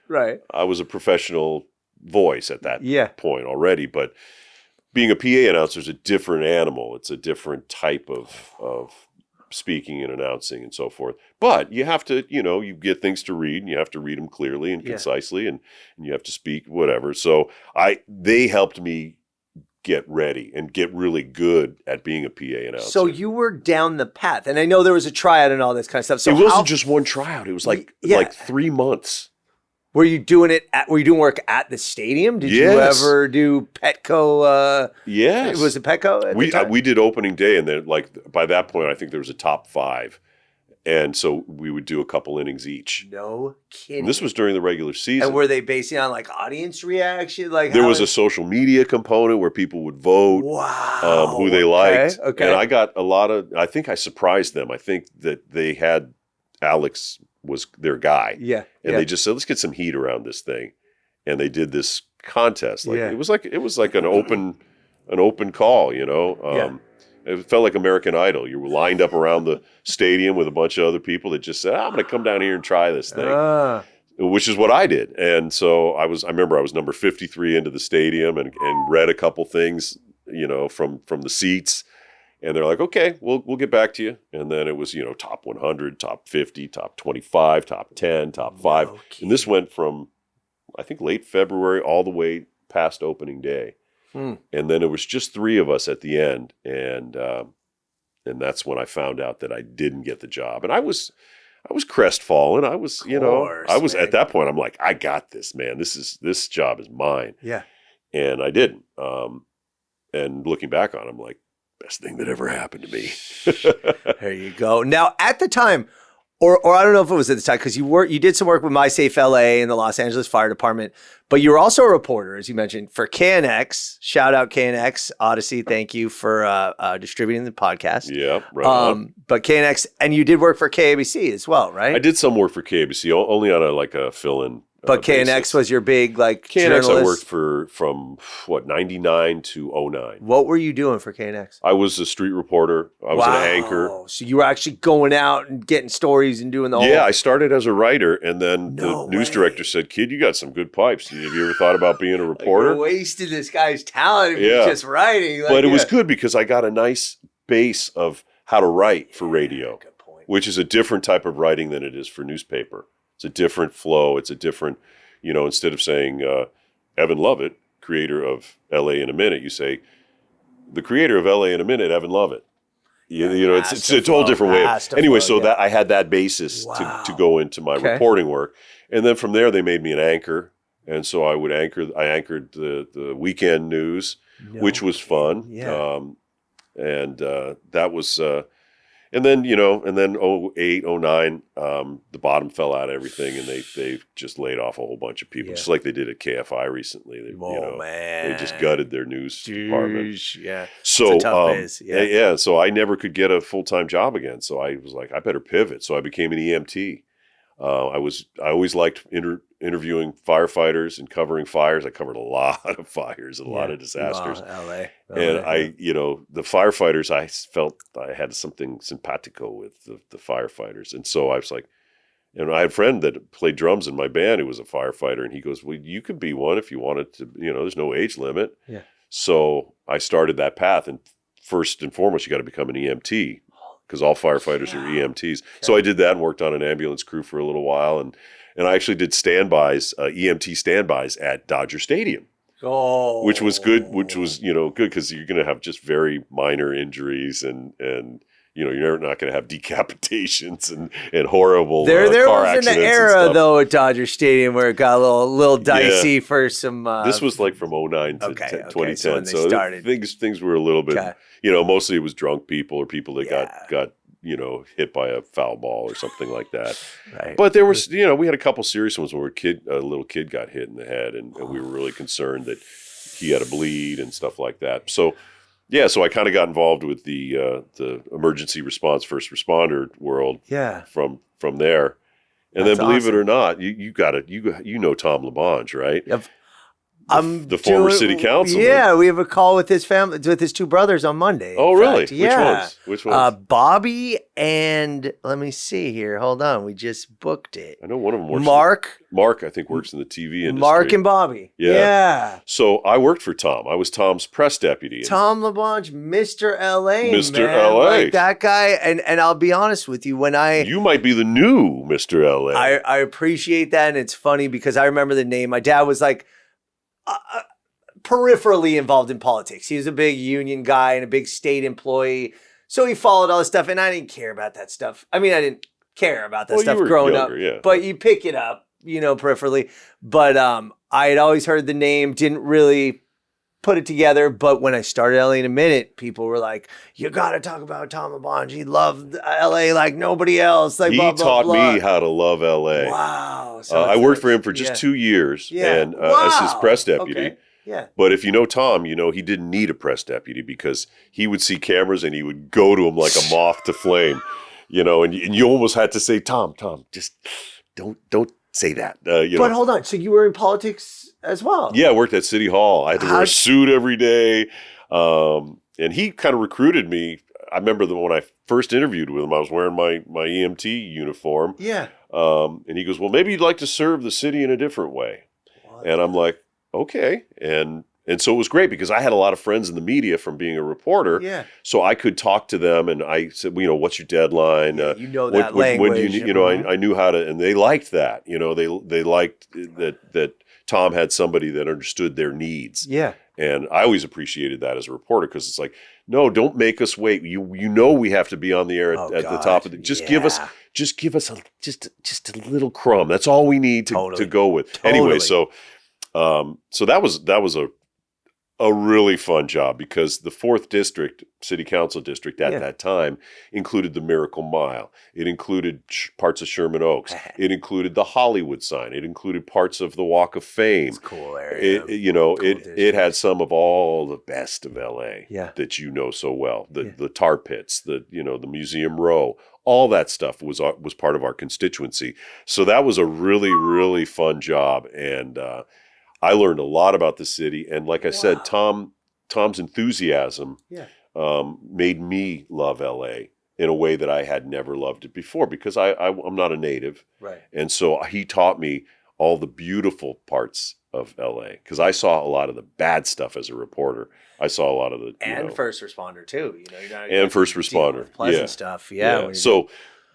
Right. I was a professional voice at that point already. But being a PA announcer is a different animal. It's a different type of speaking and announcing and so forth. But you have to, you get things to read and you have to read them clearly and concisely and you have to speak whatever. So they helped me get ready and get really good at being a PA announcer. So you were down the path, and I know there was a tryout and all this kind of stuff. So it wasn't just one tryout. It was like 3 months. Were you doing work at the stadium? Did you ever do Petco? Yes. Was it Petco? We did opening day, and then by that point, I think there was a top 5. And so we would do a couple innings each. No kidding. And this was during the regular season. And were they basing on audience reaction? There was a social media component where people would vote who they liked. Okay. And I got I think I surprised them. I think that they had Alex was their guy. Yeah. And they just said, let's get some heat around this thing. And they did this contest. It was like an open call, It felt like American Idol. You were lined up around the stadium with a bunch of other people that just said, I'm going to come down here and try this thing, which is what I did. And so I remember I was number 53 into the stadium and read a couple things, from the seats. And they're like, okay, we'll get back to you. And then it was, top 100, top 50, top 25, top 10, top 5. Okay. And this went from, I think, late February all the way past opening day. And then it was just 3 of us at the end, and that's when I found out that I didn't get the job, and I was crestfallen. I was, at that point, I'm like, I got this, man. This job is mine. Yeah, and I didn't. And looking back on it, I'm like, best thing that ever happened to me. There you go. Now, at the time, or I don't know if it was at the time, because you did some work with My Safe LA and the Los Angeles Fire Department, but you were also a reporter, as you mentioned, for KNX. Shout out KNX, Odyssey. Thank you for distributing the podcast. Yeah, right on. But KNX, and you did work for KABC as well, right? I did some work for KABC, only on a fill-in. But KNX was your big KNX journalist? I worked from 99 to 09. What were you doing for KNX? I was a street reporter. I was an anchor. So you were actually going out and getting stories and doing the whole... Yeah, I started as a writer, and then the news director said, kid, you got some good pipes. Have you ever thought about being a reporter? You wasted this guy's talent if you're just writing. But it was good because I got a nice base of how to write for radio, good point. Which is a different type of writing than it is for newspaper. It's a different flow. It's a different, instead of saying Evan Lovett, creator of L.A. in a Minute, you say the creator of L.A. in a Minute, Evan Lovett. It's a whole different way. That I had that basis to go into my reporting work. And then from there, they made me an anchor. And so I anchored the weekend news, which was fun. Yeah. And that was... And then, 08, 09, the bottom fell out of everything, and they just laid off a whole bunch of people, just like they did at KFI recently. Man. They just gutted their news department. Yeah. So, it's a tough biz. So I never could get a full-time job again. So I was like, I better pivot. So I became an EMT. I always liked interviewing firefighters and covering fires. I covered a lot of fires and a lot of disasters. LA. And the firefighters, I felt I had something simpatico with the firefighters. And so I was like, and I had a friend that played drums in my band who was a firefighter. And he goes, well, you could be one if you wanted to, there's no age limit. Yeah. So I started that path. And first and foremost, you got to become an EMT. Because all firefighters are EMTs. Okay. So I did that and worked on an ambulance crew for a little while. And I actually did standbys, EMT standbys at Dodger Stadium. Which was good, good because you're going to have just very minor injuries and you're not going to have decapitations and horrible There car was accidents an and era stuff. though at Dodger Stadium where it got a little dicey for some. This was like from 09 to 2010. So when they started. Things were a little bit, mostly it was drunk people or people that got hit by a foul ball or something like that. Right. But there was, we had a couple serious ones where a little kid got hit in the head, and we were really concerned that he had a bleed and stuff like that. So, so I kind of got involved with the emergency response, first responder world. Yeah. From there, and That's then believe awesome. it or not, you know Tom LaBonge, right? Yep. The former city councilman. Yeah, we have a call with his family, with his two brothers on Monday. Oh, really? Yeah. Which ones? Bobby and let me see here. Hold on, we just booked it. I know one of them works. Mark, I think, works in the TV industry. Mark and Bobby. Yeah. So I worked for Tom. I was Tom's press deputy. Tom LaBonge, Mr. LA. Mr. Man. LA. Like that guy. And I'll be honest with you, You might be the new Mr. LA. I appreciate that. And it's funny because I remember the name. My dad was like peripherally involved in politics. He was a big union guy and a big state employee. So he followed all this stuff. And I didn't care about that stuff. I mean, I didn't care about that stuff growing younger, up. yeah. But you pick it up, peripherally. But I had always heard the name, didn't really put it together. But when I started LA in a Minute, people were like, you got to talk about Tom LaBonge. He loved LA like nobody else. Like, he blah, blah, taught blah. me how to love LA. Wow. So I worked for him for just 2 years and as his press deputy. Okay. Yeah. But if you know Tom, he didn't need a press deputy because he would see cameras and he would go to them like a moth to flame, and you almost had to say, Tom, just don't say that. But hold on. So you were in politics as well? Yeah, I worked at City Hall. I had to wear a suit every day. And he kind of recruited me. I remember when I first interviewed with him, I was wearing my EMT uniform. Yeah. And he goes, well, maybe you'd like to serve the city in a different way. And I'm like, okay. And so it was great because I had a lot of friends in the media from being a reporter. Yeah. So I could talk to them and I said, what's your deadline? That when language. do you, I knew how to, and they liked that. They liked that Tom had somebody that understood their needs. Yeah. And I always appreciated that as a reporter because it's like, no, don't make us wait. We have to be on the air at the top of the. Just give us just a little crumb. That's all we need to go with. Totally. Anyway, so that was a really fun job because the 4th district, city council district at that time included the Miracle Mile. It included parts of Sherman Oaks. It included the Hollywood sign. It included parts of the Walk of Fame. It's a cool area. It had some of all the best of LA that you know so well. The tar pits, the Museum Row, all that stuff was part of our constituency. So that was a really, really fun job. And I learned a lot about the city. And like I said, Tom's enthusiasm made me love LA in a way that I had never loved it before because I'm not a native. Right. And so he taught me all the beautiful parts of LA because I saw a lot of the bad stuff as a reporter. I saw a lot of the first responder too. And first responder, pleasant stuff. Yeah. So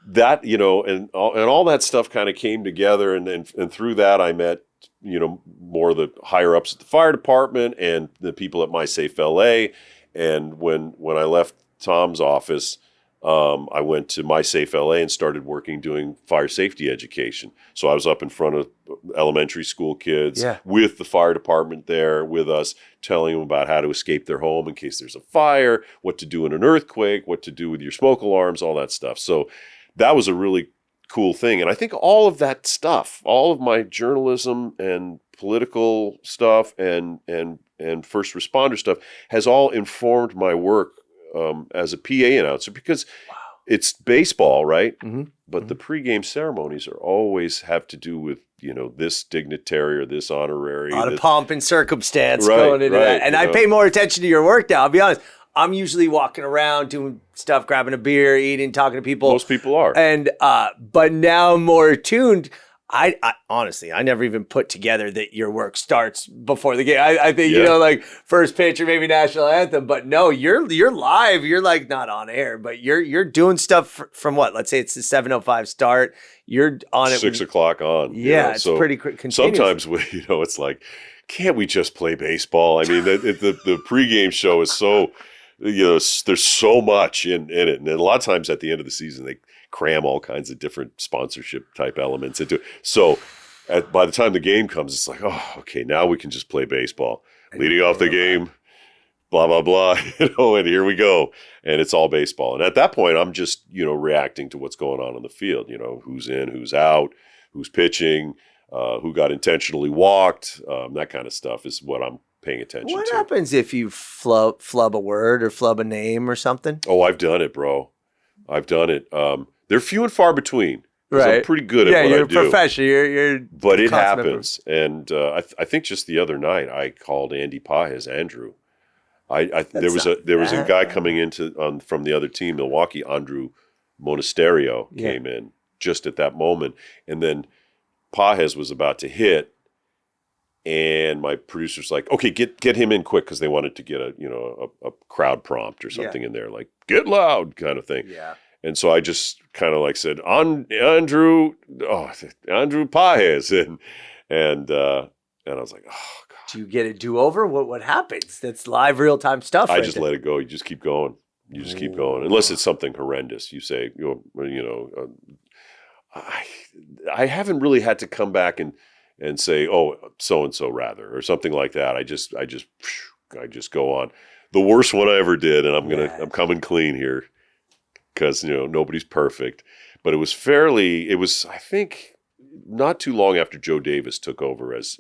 that and all that stuff kind of came together, and through that I met more of the higher ups at the fire department and the people at My Safe LA. And when I left Tom's office, I went to My Safe LA and started doing fire safety education. So I was up in front of elementary school kids with the fire department there with us, telling them about how to escape their home in case there's a fire, what to do in an earthquake, what to do with your smoke alarms, all that stuff. So that was a really cool thing. And I think all of that stuff, all of my journalism and political stuff and first responder stuff has all informed my work as a PA announcer because it's baseball, right? Mm-hmm. But the pregame ceremonies always have to do with, this dignitary or this honorary. A lot of pomp and circumstance going into that. And I pay more attention to your work now, I'll be honest. I'm usually walking around doing stuff, grabbing a beer, eating, talking to people. Most people are. And but now I'm more attuned. I honestly, I never even put together that your work starts before the game. I think, like first pitch or maybe national anthem, but no, you're live. You're like not on air, but you're doing stuff from what? Let's say it's the 7:05 start. You're on it 6 o'clock on. Yeah, it's pretty quick. Sometimes it's like, can't we just play baseball? I mean, the pregame show is so there's so much in it. And then a lot of times at the end of the season, they cram all kinds of different sponsorship type elements into it. So by the time the game comes, it's like, oh, okay, now we can just play baseball. Leading off the game, blah, blah, blah, and here we go. And it's all baseball. And at that point, I'm just, reacting to what's going on the field, who's in, who's out, who's pitching, who got intentionally walked, that kind of stuff is what I'm paying attention to. What happens if you flub a word or flub a name or something? Oh, I've done it, bro. I've done it. They're few and far between. Right. I'm pretty good at what I do. Yeah, you're a professional. But it happens. And I think just the other night I called Andy Pages Andrew. There was a guy coming into from the other team, Milwaukee, Andrew Monasterio came in just at that moment. And then Pages was about to hit. And my producer's like, okay, get him in quick, because they wanted to get a crowd prompt or something in there, like get loud kind of thing. Yeah. And so I just kind of said, Andrew Pages, and I was like, oh God. Do you get a do-over? What happens? That's live, real-time stuff. I just let it go. You just keep going. You just keep going, unless it's something horrendous. You say, I haven't really had to come back and say, oh, so and so rather, or something like that. I just go on. The worst one I ever did, and I'm coming clean here, because nobody's perfect, but it was I think not too long after Joe Davis took over as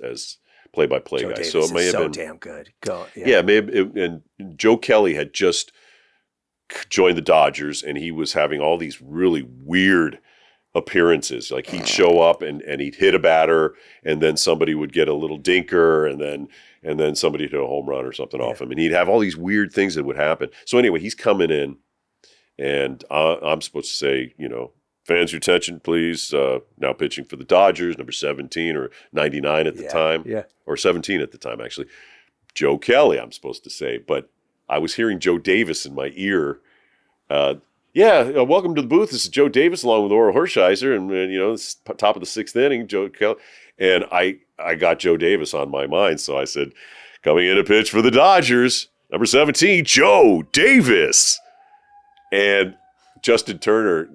play-by-play guy. Davis so it may have been damn good. Go. Yeah, and Joe Kelly had just joined the Dodgers, and he was having all these really weird appearances. Like he'd show up and he'd hit a batter, and then somebody would get a little dinker, and then somebody hit a home run or something off him, and he'd have all these weird things that would happen. So anyway, he's coming in, and I'm supposed to say, fans, your attention, please. Now pitching for the Dodgers, number 17 or 99 at the time, or 17 at the time, actually. Joe Kelly, I'm supposed to say, but I was hearing Joe Davis in my ear. Welcome to the booth. This is Joe Davis along with Oral Hershiser, and it's top of the sixth inning, Joe Kelly. And I got Joe Davis on my mind, so I said, coming in to pitch for the Dodgers, number 17, Joe Davis. And Justin Turner,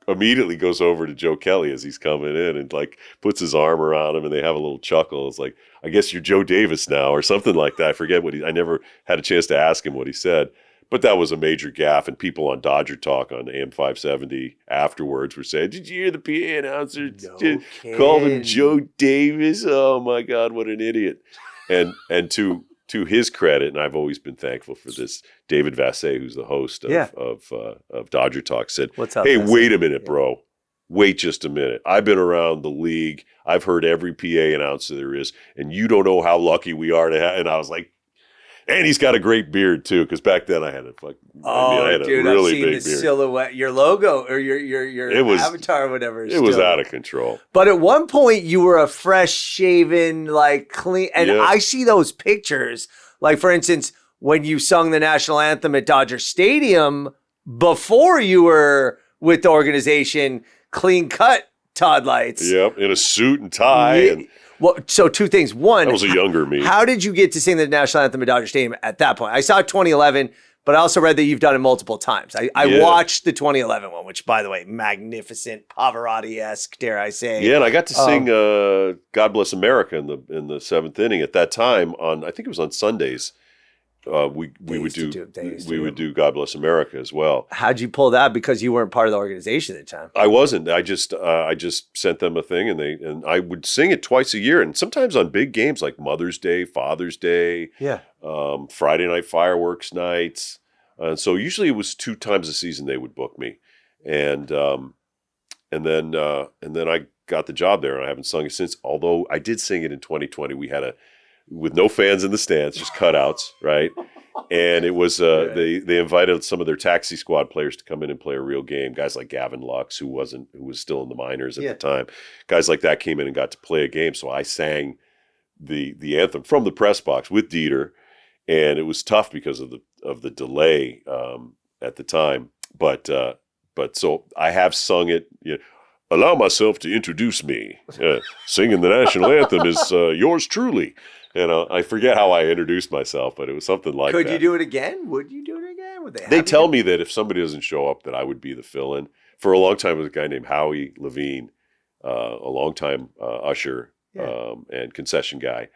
immediately goes over to Joe Kelly as he's coming in and puts his arm around him, and they have a little chuckle. It's like, I guess you're Joe Davis now, or something like that. I forget I never had a chance to ask him what he said. But that was a major gaffe, and people on Dodger Talk on AM 570 afterwards were saying, "Did you hear the PA announcer called him Joe Davis? Oh my God, what an idiot!" And to his credit, and I've always been thankful for this, David Vassay, who's the host of Dodger Talk, said, "What's up? Hey, wait a minute, bro. Wait just a minute. I've been around the league. I've heard every PA announcer there is, and you don't know how lucky we are to have." And I was like, and he's got a great beard too, because back then I had a really big beard. Silhouette, your logo or your avatar or whatever. It was out of control. But at one point you were a fresh shaven, clean, and I see those pictures. For instance, when you sung the national anthem at Dodger Stadium before you were with the organization, clean cut Todd Leitz. Yep, in a suit and tie. Well, so two things. One, that was a younger me. How did you get to sing the national anthem at Dodger Stadium at that point? I saw it 2011, but I also read that you've done it multiple times. I watched the 2011 one, which, by the way, magnificent, Pavarotti-esque, dare I say. Yeah, and I got to sing "God Bless America" in the seventh inning at that time. I think it was on Sundays. We would do "God Bless America" as well. How'd you pull that? Because you weren't part of the organization at the time. I wasn't. I just sent them a thing, and I would sing it twice a year, and sometimes on big games like Mother's Day, Father's Day, Friday night fireworks nights. And so usually it was 2 times a season they would book me, and then I got the job there, and I haven't sung it since. Although I did sing it in 2020. We had with no fans in the stands, just cutouts, right? And it was they invited some of their taxi squad players to come in and play a real game. Guys like Gavin Lux, who was still in the minors at the time. Guys like that came in and got to play a game. So I sang the anthem from the press box with Dieter, and it was tough because of the delay at the time. But so I have sung it. Allow myself to introduce me. Singing the national anthem is yours truly. I forget how I introduced myself, but it was something like that. Could you do it again? Would you do it again? Would They tell me that if somebody doesn't show up, that I would be the fill-in. For a long time, there was a guy named Howie Levine, a longtime usher and concession guy.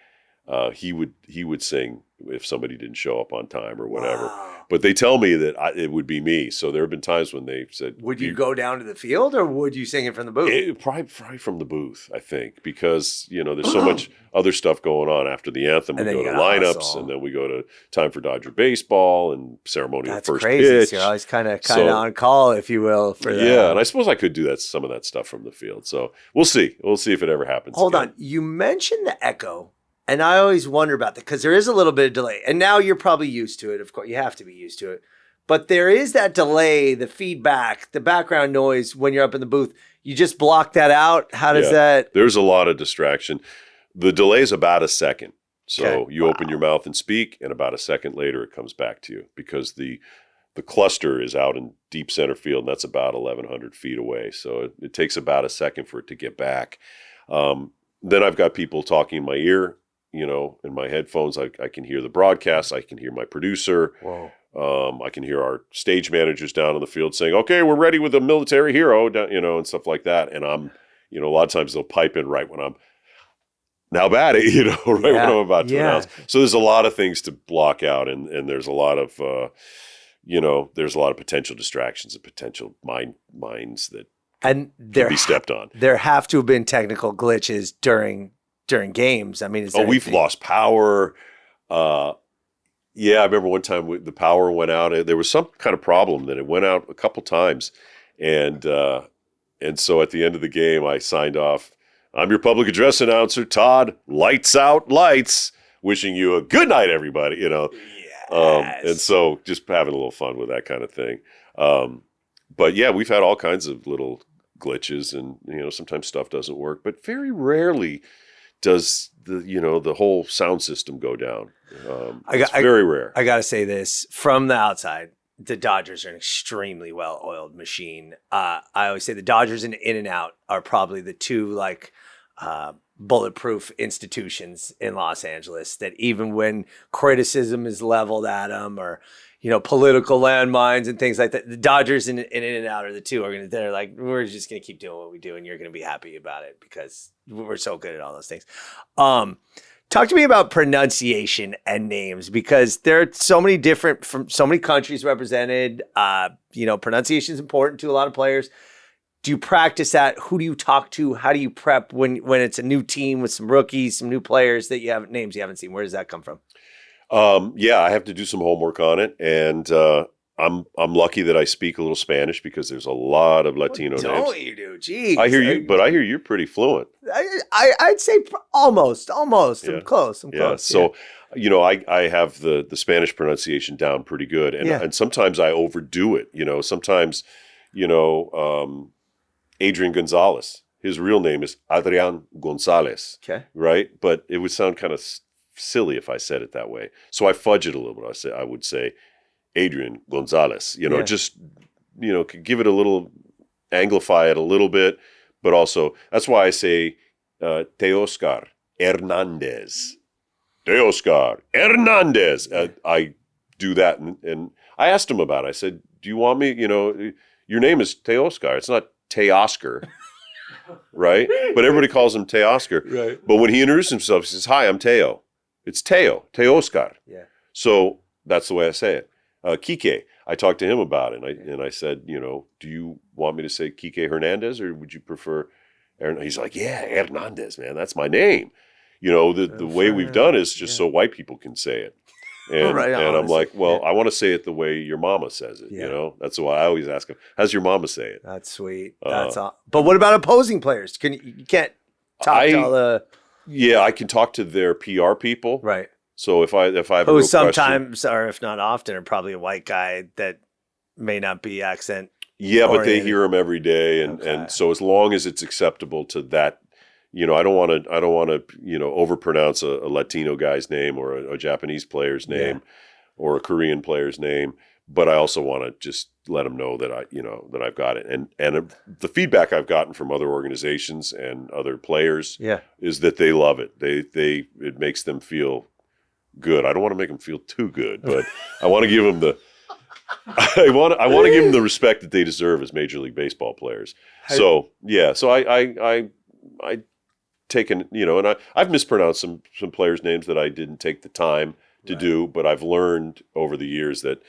He would sing if somebody didn't show up on time or whatever. Wow. But they tell me that it would be me. So there have been times when they said, would you go down to the field or would you sing it from the booth? Probably from the booth, I think, because there's so much other stuff going on after the anthem. We go to lineups, and then we go to time for Dodger baseball and ceremonial first crazy. pitch. So you're always kind of on call, if you will, for that. Yeah, and I suppose I could do some of that stuff from the field. So we'll see. We'll see if it ever happens. Hold on, you mentioned the echo. And I always wonder about that because there is a little bit of delay. And now you're probably used to it. Of course, you have to be used to it. But there is that delay, the feedback, the background noise when you're up in the booth. You just block that out? How does that? There's a lot of distraction. The delay is about a second. So you open your mouth and speak, and about a second later it comes back to you because the cluster is out in deep center field, and that's about 1,100 feet away. So it takes about a second for it to get back. Then I've got people talking in my ear. In my headphones, I can hear the broadcast. I can hear my producer. Whoa. I can hear our stage managers down on the field saying, "Okay, we're ready with a military hero," and stuff like that. And I'm, a lot of times they'll pipe in right when I'm now batting, when I'm about to announce. So there's a lot of things to block out, and there's a lot of, there's a lot of potential distractions and potential minds that can be stepped on. There have to have been technical glitches during games. I mean, we've lost power. I remember one time the power went out. There was some kind of problem that it went out a couple times, and so at the end of the game, I signed off. I'm your public address announcer, Todd. Lights out, lights. Wishing you a good night, everybody. Yes. And so just having a little fun with that kind of thing. But yeah, we've had all kinds of little glitches, and sometimes stuff doesn't work, but very rarely does the whole sound system go down. It's very rare. I got to say this from the outside. The Dodgers are an extremely well-oiled machine. I always say the Dodgers and In and Out are probably the two bulletproof institutions in Los Angeles that even when criticism is leveled at them or political landmines and things like that, the Dodgers and In and Out are the two. They're like, we're just gonna keep doing what we do, and you're gonna be happy about it because we're so good at all those things. Talk to me about pronunciation and names because there are so many different from so many countries represented. Pronunciation is important to a lot of players. Do you practice that? Who do you talk to? How do you prep when it's a new team with some rookies, some new players that you have names you haven't seen? Where does that come from? I have to do some homework on it, and I'm lucky that I speak a little Spanish because there's a lot of Latino names. Don't you do? Geez. I hear you, but I hear you're pretty fluent. I'd say almost. I'm close. So, I have the Spanish pronunciation down pretty good, and sometimes I overdo it. Sometimes, Adrian Gonzalez. His real name is Adrian Gonzalez. Okay. Right, but it would sound kind of silly if I said it that way. So I fudge it a little bit. I would say Adrian Gonzalez, just, give it a little, anglify it a little bit, but also that's why I say Teoscar Hernandez. Teoscar Hernandez. I do that. And I asked him about it. I said, do you want me, your name is Teoscar. It's not Teoscar. Right? But everybody calls him Teoscar. Right. But when he introduces himself, he says, hi, I'm Teo. It's Teoscar. Yeah. So that's the way I say it. Kike, I talked to him about it, and I said, do you want me to say Kike Hernandez, or would you prefer Hernandez? He's like, yeah, Hernandez, man, that's my name. The way we've done is just so white people can say it. And, and I'm like, well, I want to say it the way your mama says it, That's why I always ask them, how's your mama say it? That's sweet. That's all. But what about opposing players? You can't talk to all the... Yeah, I can talk to their PR people. Right. So if I have a who real sometimes, question, or if not often, are probably a white guy that may not be accent. Yeah, but they hear them every day, and so as long as it's acceptable to that, I don't want to overpronounce a Latino guy's name or a Japanese player's name. or a Korean player's name, but I also want to just let them know that that I've got it. And the feedback I've gotten from other organizations and other players is that they love it. It makes them feel good. I don't want to make them feel too good, but I want to give them I want to give them the respect that they deserve as Major League Baseball players. So I taken, and I've mispronounced some players' names that I didn't take the time to do, but I've learned over the years that,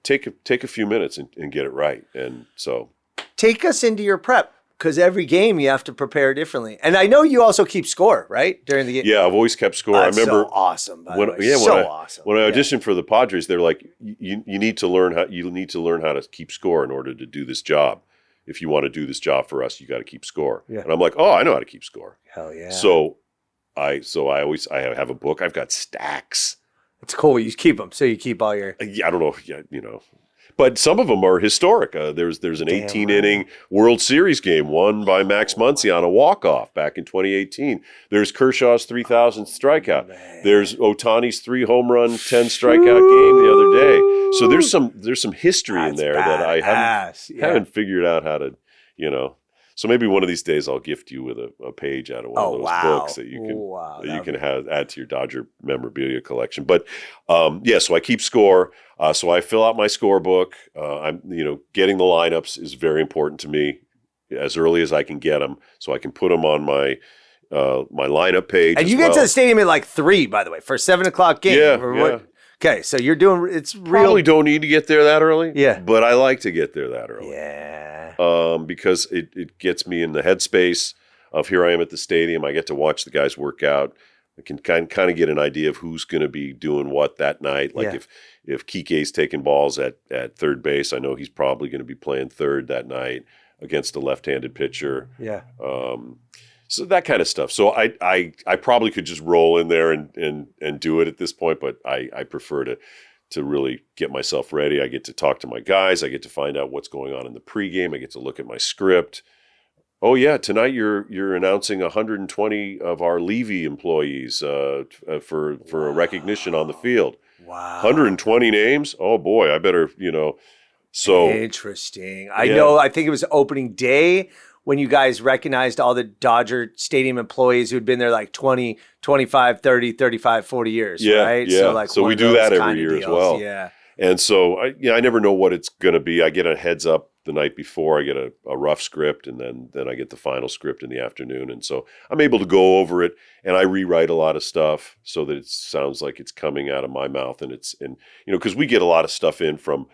take a few minutes and get it right. And so take us into your prep, because every game you have to prepare differently. And I know you also keep score, right? During the game. Yeah, I've always kept score. That's I remember so awesome. Awesome. When I auditioned for the Padres, they're like, you need to learn how to keep score in order to do this job. If you want to do this job for us, you got to keep score. Yeah. And I'm like, oh, I know how to keep score. Hell yeah. So I have a book. I've got stacks. It's cool. You keep them. So you keep all your. I don't know. Yeah, but some of them are historic. There's an 18-inning World Series game won by Max Muncy on a walk-off back in 2018. There's Kershaw's 3,000th strikeout. There's Ohtani's 3 home run, 10 strikeout game the other day. So there's some history in there that I haven't figured out how to, So maybe one of these days I'll gift you with a page out of one of those books that you can add to your Dodger memorabilia collection. But so I keep score. So I fill out my scorebook. I'm getting the lineups is very important to me as early as I can get them, so I can put them on my lineup page. And you get to the stadium at like 3, by the way, for a 7:00 game. Yeah. Okay, so you're doing it's real. Probably don't need to get there that early. Yeah, but I like to get there that early. Yeah. Because it gets me in the headspace of here I am at the stadium. I get to watch the guys work out. I can kind of get an idea of who's going to be doing what that night. Like if Kike's taking balls at third base, I know he's probably going to be playing third that night against a left-handed pitcher. Yeah. So that kind of stuff. So I probably could just roll in there and do it at this point, but I prefer to really get myself ready. I get to talk to my guys. I get to find out what's going on in the pregame. I get to look at my script. Oh yeah, tonight you're announcing 120 of our Levy employees for a recognition on the field. Wow. 120 names? Oh boy, I better, So interesting. I know, I think it was opening day when you guys recognized all the Dodger Stadium employees who'd been there like 20, 25, 30, 35, 40 years, right? Yeah. So we do that every year as well. Yeah. And so I never know what it's going to be. I get a heads up the night before. I get a rough script, and then I get the final script in the afternoon. And so I'm able to go over it, and I rewrite a lot of stuff so that it sounds like it's coming out of my mouth. And because we get a lot of stuff in from,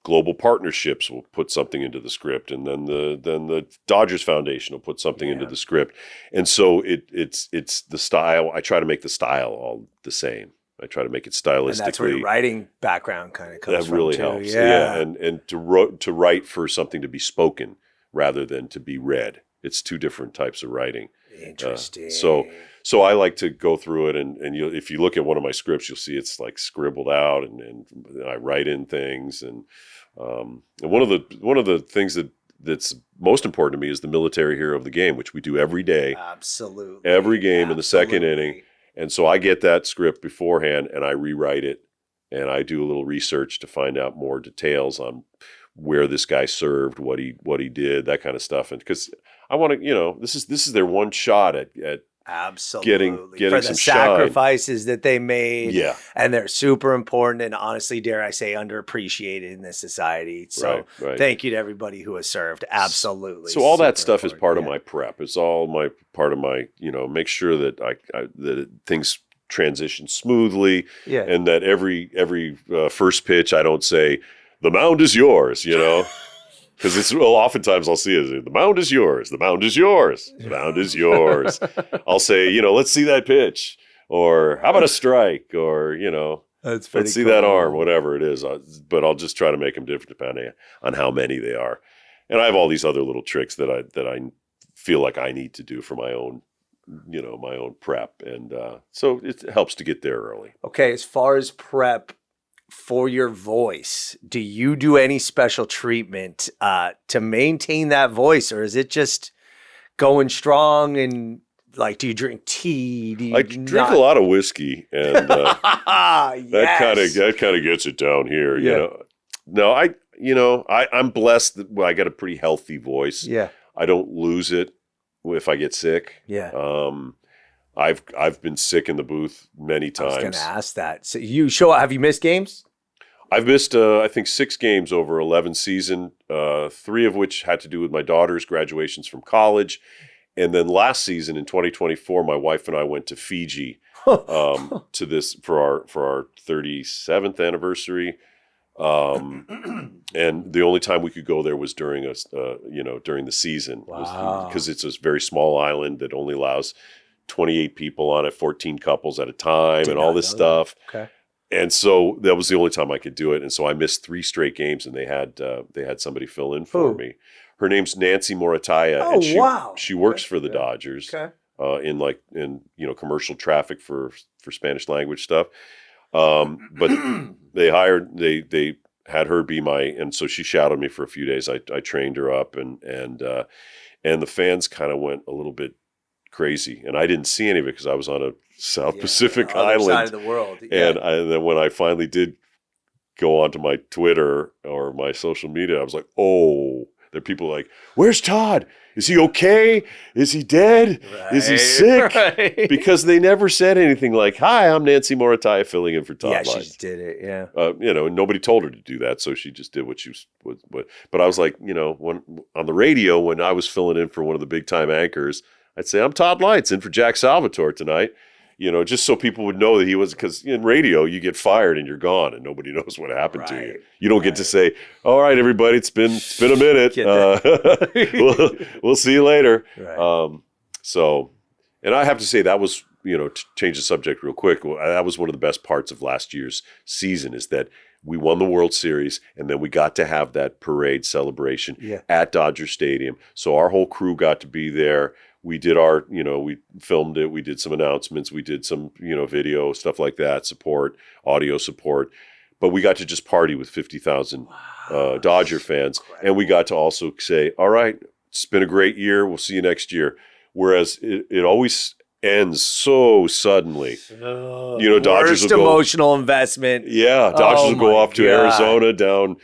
global partnerships will put something into the script, and then the Dodgers Foundation will put something into the script. And so it's the style. I try to make the style all the same. I try to make it stylistically. And that's where your writing background kind of comes from. That really too. helps. Yeah. And to write for something to be spoken rather than to be read. It's two different types of writing. Interesting. So I like to go through it, and if you look at one of my scripts, you'll see it's like scribbled out, and I write in things, and one of the things that's most important to me is the military hero of the game, which we do every day. Absolutely. Every game in the second inning. And so I get that script beforehand, and I rewrite it, and I do a little research to find out more details on where this guy served, what he did, that kind of stuff. And because I want to, this is their one shot at absolutely getting for some the sacrifices that they made. Yeah. And they're super important, and honestly, dare I say, underappreciated in this society. So thank you to everybody who has served. Absolutely. So all that stuff is part of my prep. It's all part of my, make sure that that things transition smoothly, and that every first pitch I don't say the mound is yours, Because oftentimes I'll see it, the mound is yours, the mound is yours, the mound is yours. I'll say, let's see that pitch, or how about a strike, or, let's see that arm, whatever it is. But I'll just try to make them different depending on how many they are. And I have all these other little tricks that I feel like I need to do for my own, my own prep. And so it helps to get there early. Okay, as far as prep, for your voice, do you do any special treatment to maintain that voice, or is it just going strong and Like, do you drink tea? Do you I drink a lot of whiskey, and Yes. that kind of gets it down here. Yeah. You know, no, I'm blessed that I got a pretty healthy voice. Yeah. I don't lose it if I get sick. Yeah. I've been sick in the booth many times. I was going to ask that. So you show up. Have you missed games? I've missed, I think, 6 games over 11 season, 3 of which had to do with my daughter's graduations from college. And then last season in 2024, my wife and I went to Fiji to this for our 37th anniversary. And the only time we could go there was during during the season. Wow. Because it's a very small island that only allows 28 people on it, 14 couples at a time, and all this stuff. Okay. And so that was the only time I could do it. And so I missed 3 straight games, and they had somebody fill in for me. Her name's Nancy Morataya. Oh, and wow. She works for the Dodgers. Okay. In commercial traffic for Spanish language stuff. But they had her be and so she shadowed me for a few days. I trained her up, and the fans kind of went a little bit crazy, and I didn't see any of it because I was on a South Pacific island, side of the world. Yeah. And then when I finally did go onto my Twitter or my social media, I was like, oh, there are people like, where's Todd? Is he okay? Is he dead? Right, Is he sick? right. Because they never said anything like, hi, I'm Nancy Morataya filling in for Todd Leitz. She just did it, yeah. Nobody told her to do that, so she just did what she was. But I was like, when on the radio, when I was filling in for one of the big time anchors, I'd say, I'm Todd Leitz in for Jack Salvatore tonight. Just so people would know that he was, because in radio, you get fired and you're gone and nobody knows what happened to you. You don't get to say, all right, everybody, it's been a minute. We'll see you later. Right. And I have to say that was, to change the subject real quick, that was one of the best parts of last year's season, is that we won the World Series, and then we got to have that parade celebration at Dodger Stadium. So our whole crew got to be there. We did we filmed it. We did some announcements. We did some, video, stuff like that, audio support. But we got to just party with 50,000 Dodger fans. And we got to also say, all right, it's been a great year. We'll see you next year. Whereas it always ends so suddenly. Dodgers Worst emotional investment. Yeah, Dodgers will go off to God. Arizona down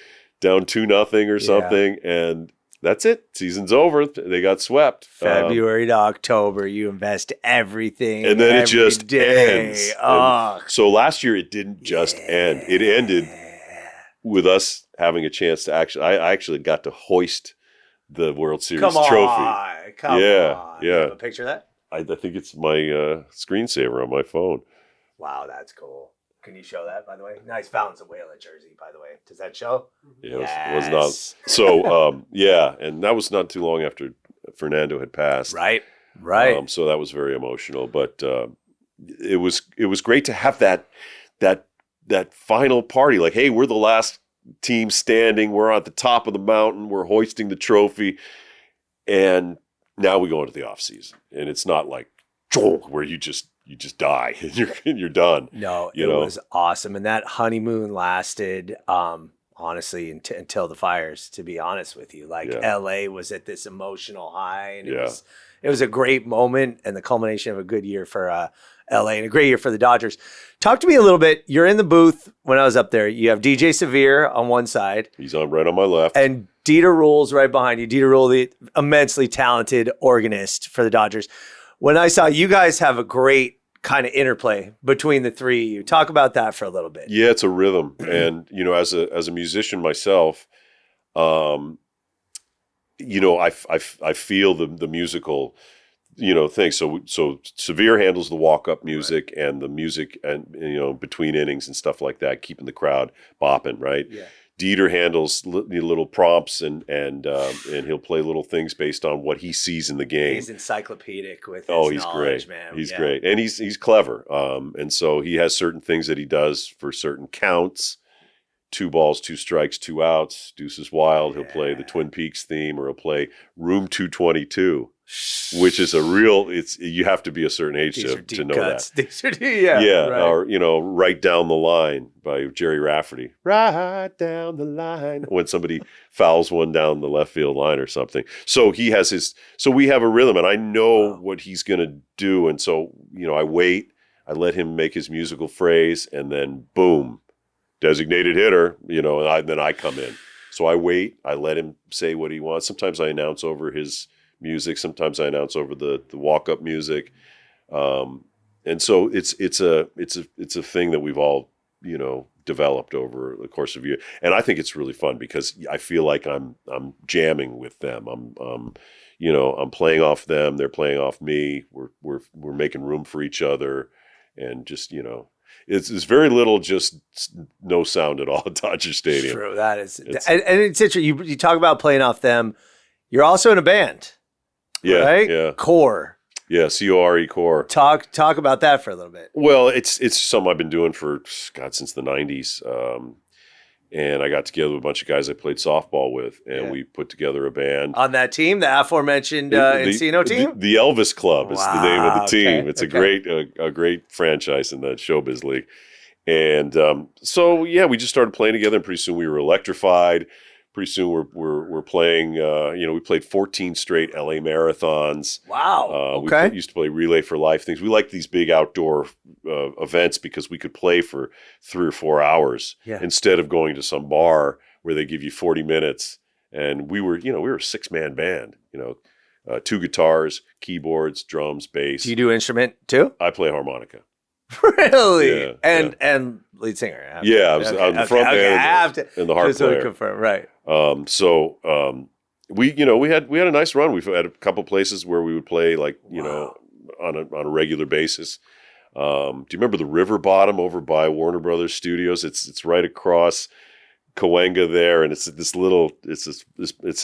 2-0 or something, and that's it. Season's over. They got swept. February to October, you invest everything, and then it just day. ends. So last year it didn't just end. It ended with us having a chance to I actually got to hoist the World Series trophy. Come on. Yeah. You have a picture of that? I think it's my screensaver on my phone. Wow, that's cool. Can you show that, by the way? Nice Fountains of Wayla jersey, by the way. Does that show? Yeah, it was not. So, and that was not too long after Fernando had passed. Right. So that was very emotional, but it was great to have that final party. Like, hey, we're the last team standing. We're at the top of the mountain. We're hoisting the trophy, and now we go into the off season, and it's not like where you just die and you're done. No, it was awesome. And that honeymoon lasted, honestly, until the fires, to be honest with you. LA was at this emotional high, and it was a great moment and the culmination of a good year for LA and a great year for the Dodgers. Talk to me a little bit. You're in the booth when I was up there. You have DJ Severe on one side. He's right on my left. And Dieter Rule's right behind you. Dieter Rule, the immensely talented organist for the Dodgers. When I saw you guys have a great kind of interplay between the three of you. Talk about that for a little bit. Yeah, it's a rhythm. And, as a musician myself, I feel the musical, thing. So Severe handles the walk-up music and the music and, between innings and stuff like that, keeping the crowd bopping, right? Yeah. Dieter handles little prompts and he'll play little things based on what he sees in the game. He's encyclopedic with his he's knowledge, great. Man. He's great. And he's clever. And so he has certain things that he does for certain counts. 2 balls, 2 strikes, 2 outs. Deuces Wild. He'll play the Twin Peaks theme, or he'll play Room 222. which is you have to be a certain age to know cuts. that. These are yeah, right. Or Right Down the Line by Jerry Rafferty. Right down the line. When somebody fouls one down the left field line or something. So he has so we have a rhythm, and I know what he's going to do. And so, I wait, I let him make his musical phrase, and then boom, designated hitter, and then I come in. So I wait, I let him say what he wants. Sometimes I announce over his music. Sometimes I announce over the walk-up music. And so it's a thing that we've all, developed over the course of a year. And I think it's really fun because I feel like I'm jamming with them. I'm playing off them. They're playing off me. We're making room for each other. And just, it's very little, just no sound at all at Dodger Stadium. True, that is. And it's interesting. You talk about playing off them. You're also in a band. Yeah. Right? Yeah. Core. Yeah. CORE Core. Talk about that for a little bit. Well, it's something I've been doing since the 90s. And I got together with a bunch of guys I played softball with, and we put together a band. On that team, the aforementioned Encino team? The Elvis Club is the name of the team. Okay, It's a great franchise in the showbiz league. And we just started playing together, and pretty soon we were electrified. Pretty soon we're playing, we played 14 straight LA marathons. Wow. Okay. We used to play Relay for Life things. We liked these big outdoor events because we could play for 3 or 4 hours instead of going to some bar where they give you 40 minutes. And we were a 6-man band, 2 guitars, keyboards, drums, bass. Do you do instrument too? I play harmonica. Really? Yeah, and lead singer. I was on the front band and the harp player. Confirm, right. We had a nice run. We've had a couple places where we would play on a regular basis. Do you remember the River Bottom over by Warner Brothers Studios? It's right across Cahuenga there, and it's a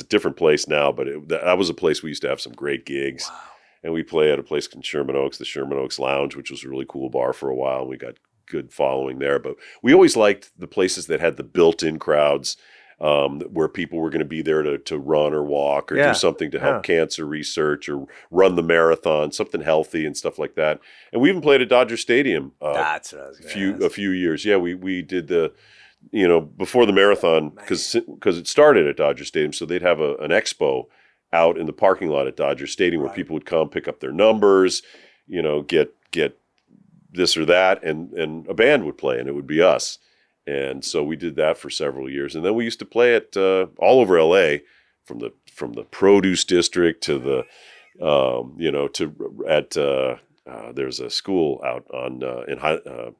different place now, but that was a place we used to have some great gigs. Wow. And we play at a place in Sherman Oaks, the Sherman Oaks Lounge, which was a really cool bar for a while. And we got good following there. But we always liked the places that had the built-in crowds, where people were going to be there to run or walk or do something to help cancer research or run the marathon, something healthy and stuff like that. And we even played at Dodger Stadium. That's what I was going to ask. A few years. Yeah, we did the, before the marathon, because it started at Dodger Stadium, so they'd have an expo out in the parking lot at Dodger Stadium where people would come pick up their numbers, get this or that, and a band would play, and it would be us. And so we did that for several years, and then we used to play at all over LA, from the produce district to the there's a school out on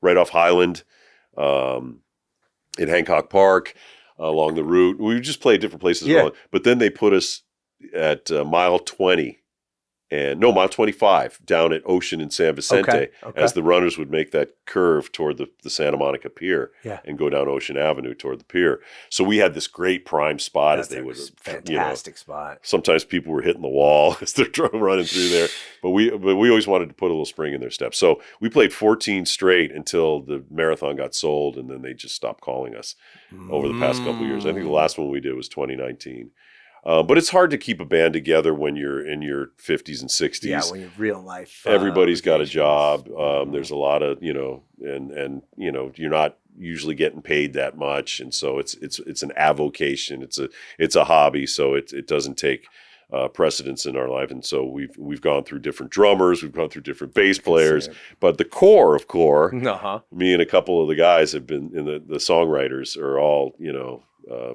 right off Highland, in Hancock Park. Along the route. We would just play at different places. Yeah. But then they put us at mile 25 down at Ocean and San Vicente as the runners would make that curve toward the Santa Monica Pier and go down Ocean Avenue toward the pier. So we had this great prime spot. That's fantastic spot. Sometimes people were hitting the wall as they're running through there. But we always wanted to put a little spring in their step. So we played 14 straight until the marathon got sold, and then they just stopped calling us over the past couple of years. I think the last one we did was 2019. But it's hard to keep a band together when you're in your 50s and 60s. Yeah, when you're real life. Everybody's got a job. There's a lot of, and you're not usually getting paid that much, and so it's an avocation. It's a hobby, so it doesn't take precedence in our life. And so we've gone through different drummers, we've gone through different bass players, but the core of core, me and a couple of the guys have been in the songwriters are all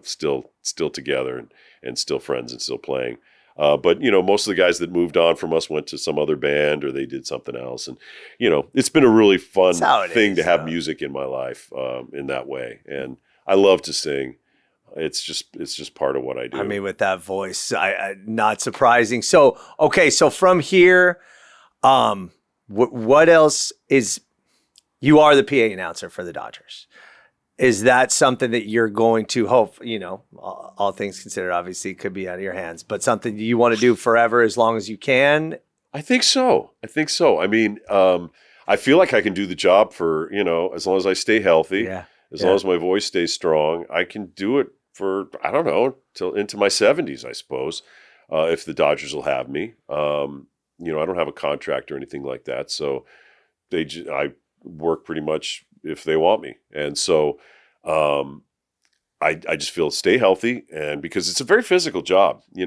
still together and still friends and still playing. But most of the guys that moved on from us went to some other band or they did something else. And, it's been a really fun thing to have music in my life in that way. And I love to sing. It's just part of what I do. I mean, with that voice, I not surprising. So, okay. So from here, what else is, you are the PA announcer for the Dodgers. Is that something that you're going to hope, all things considered, obviously could be out of your hands, but something you want to do forever as long as you can? I think so. I mean, I feel like I can do the job for, as long as I stay healthy, as long as my voice stays strong, I can do it for, I don't know, till into my 70s, I suppose. if the Dodgers will have me. I don't have a contract or anything like that, so I work pretty much if they want me, and so I just feel stay healthy, and because it's a very physical job, you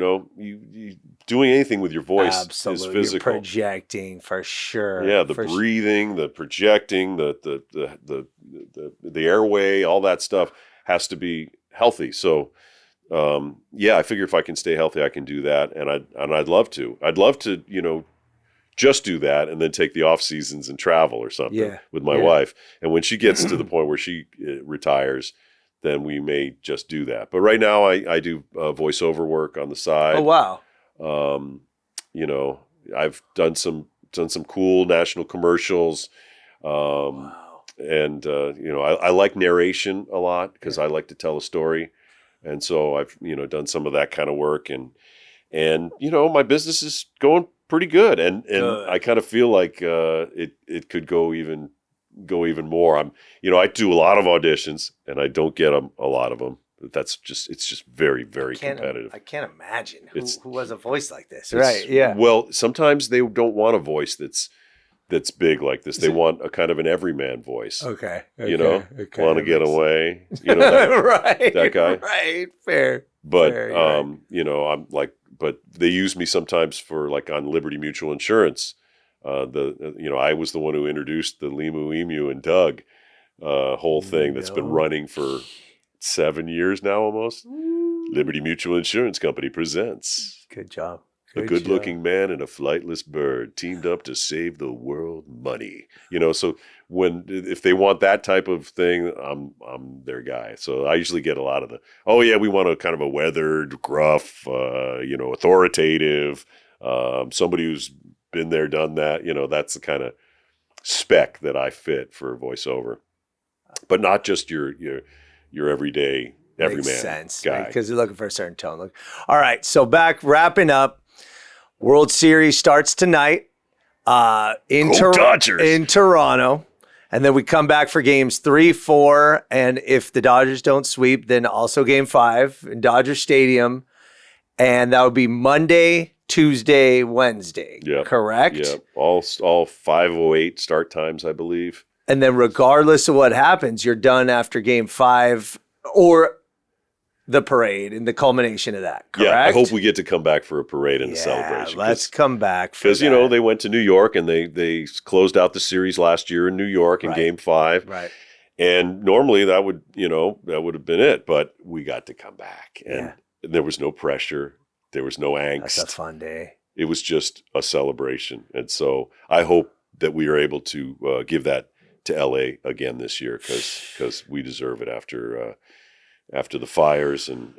doing anything with your voice Absolutely. is physical. You're projecting for sure. Yeah, the breathing, the projecting, the airway, all that stuff has to be healthy. So, I figure if I can stay healthy, I can do that, and I'd love to. I'd love to, just do that and then take the off seasons and travel or something with my wife. And when she gets to the point where she retires, then we may just do that. But right now, I do voiceover work on the side. Oh wow! I've done some cool national commercials. And I like narration a lot because I like to tell a story, and so I've done some of that kind of work, and my business is going pretty good, and I kind of feel like it could go even more. I do a lot of auditions, and I don't get a lot of them. It's just very, very competitive. I can't imagine who has a voice like this, right? Yeah. Well, sometimes they don't want a voice that's big like this. They want a kind of an everyman voice. Okay. Want to get away. That, that guy. Right. Fair. But fair, I'm like, but they use me sometimes for like on Liberty Mutual Insurance. I was the one who introduced the Limu, Emu, and Doug whole thing that's been running for 7 years now almost. Liberty Mutual Insurance Company presents. Good job. A good-looking man and a flightless bird teamed up to save the world money. So if they want that type of thing, I'm their guy. So I usually get a lot of we want a kind of a weathered, gruff, authoritative, somebody who's been there, done that. That's the kind of spec that I fit for voiceover, but not just your everyday everyman Makes sense, guy. Because you're looking for a certain tone. Look, all right. So wrapping up. World Series starts tonight in Toronto. And then we come back for games 3, 4. And if the Dodgers don't sweep, then also game 5 in Dodger Stadium. And that would be Monday, Tuesday, Wednesday. Correct? Yeah. All 5:08 start times, I believe. And then regardless of what happens, you're done after game 5 or the parade and the culmination of that, correct? Yeah, I hope we get to come back for a parade and a celebration. Let's come back. Because, they went to New York and they closed out the series last year in New York in game 5. Right. And normally that would have been it. But we got to come back. And there was no pressure. There was no angst. That's a fun day. It was just a celebration. And so I hope that we are able to give that to LA again this year because we deserve it after the fires and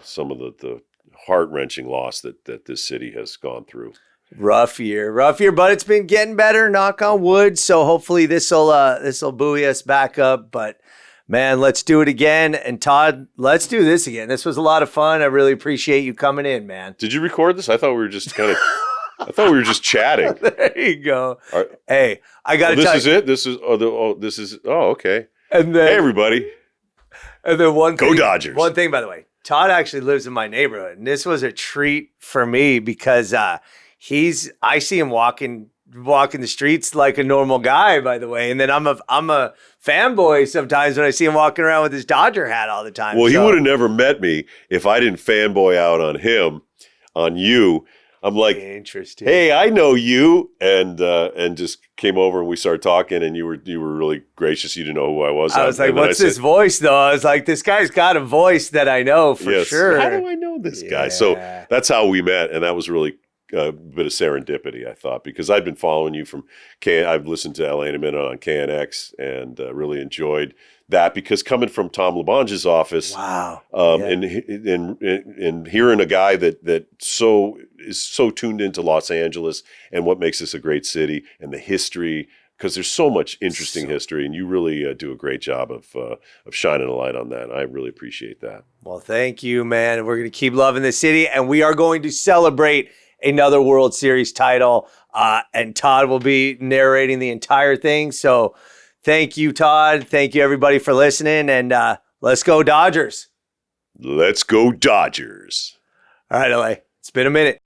some of the heart-wrenching loss that this city has gone through. Rough year, but it's been getting better, knock on wood. So hopefully this'll buoy us back up. But man, let's do it again. And Todd, let's do this again. This was a lot of fun. I really appreciate you coming in, man. Did you record this? I thought we were just chatting. There you go. Right. Hey, I got to tell you. This is it? Okay. And then, hey, everybody. And then Go Dodgers. One thing, by the way, Todd actually lives in my neighborhood, and this was a treat for me because I see him walking the streets like a normal guy, by the way, and then I'm a fanboy sometimes when I see him walking around with his Dodger hat all the time. Well, he would have never met me if I didn't fanboy out on him, on you. I'm like, interesting. Hey, I know you, and just came over and we started talking, and you were really gracious. You didn't know who I was. I was like, what's this voice though? I was like, this guy's got a voice that I know for sure. How do I know this guy? So that's how we met, and that was really a bit of serendipity, I thought, because I'd been following you from I've listened to LA in a Minute on KNX and really enjoyed that, because coming from Tom LaBonge's office, and hearing a guy that is so tuned into Los Angeles and what makes this a great city and the history, because there's so much interesting history, and you really do a great job of shining a light on that. I really appreciate that. Well, thank you, man. We're going to keep loving the city, and we are going to celebrate another World Series title, and Todd will be narrating the entire thing. So thank you, Todd. Thank you, everybody, for listening, and let's go Dodgers. Let's go Dodgers. All right, LA. It's been a minute.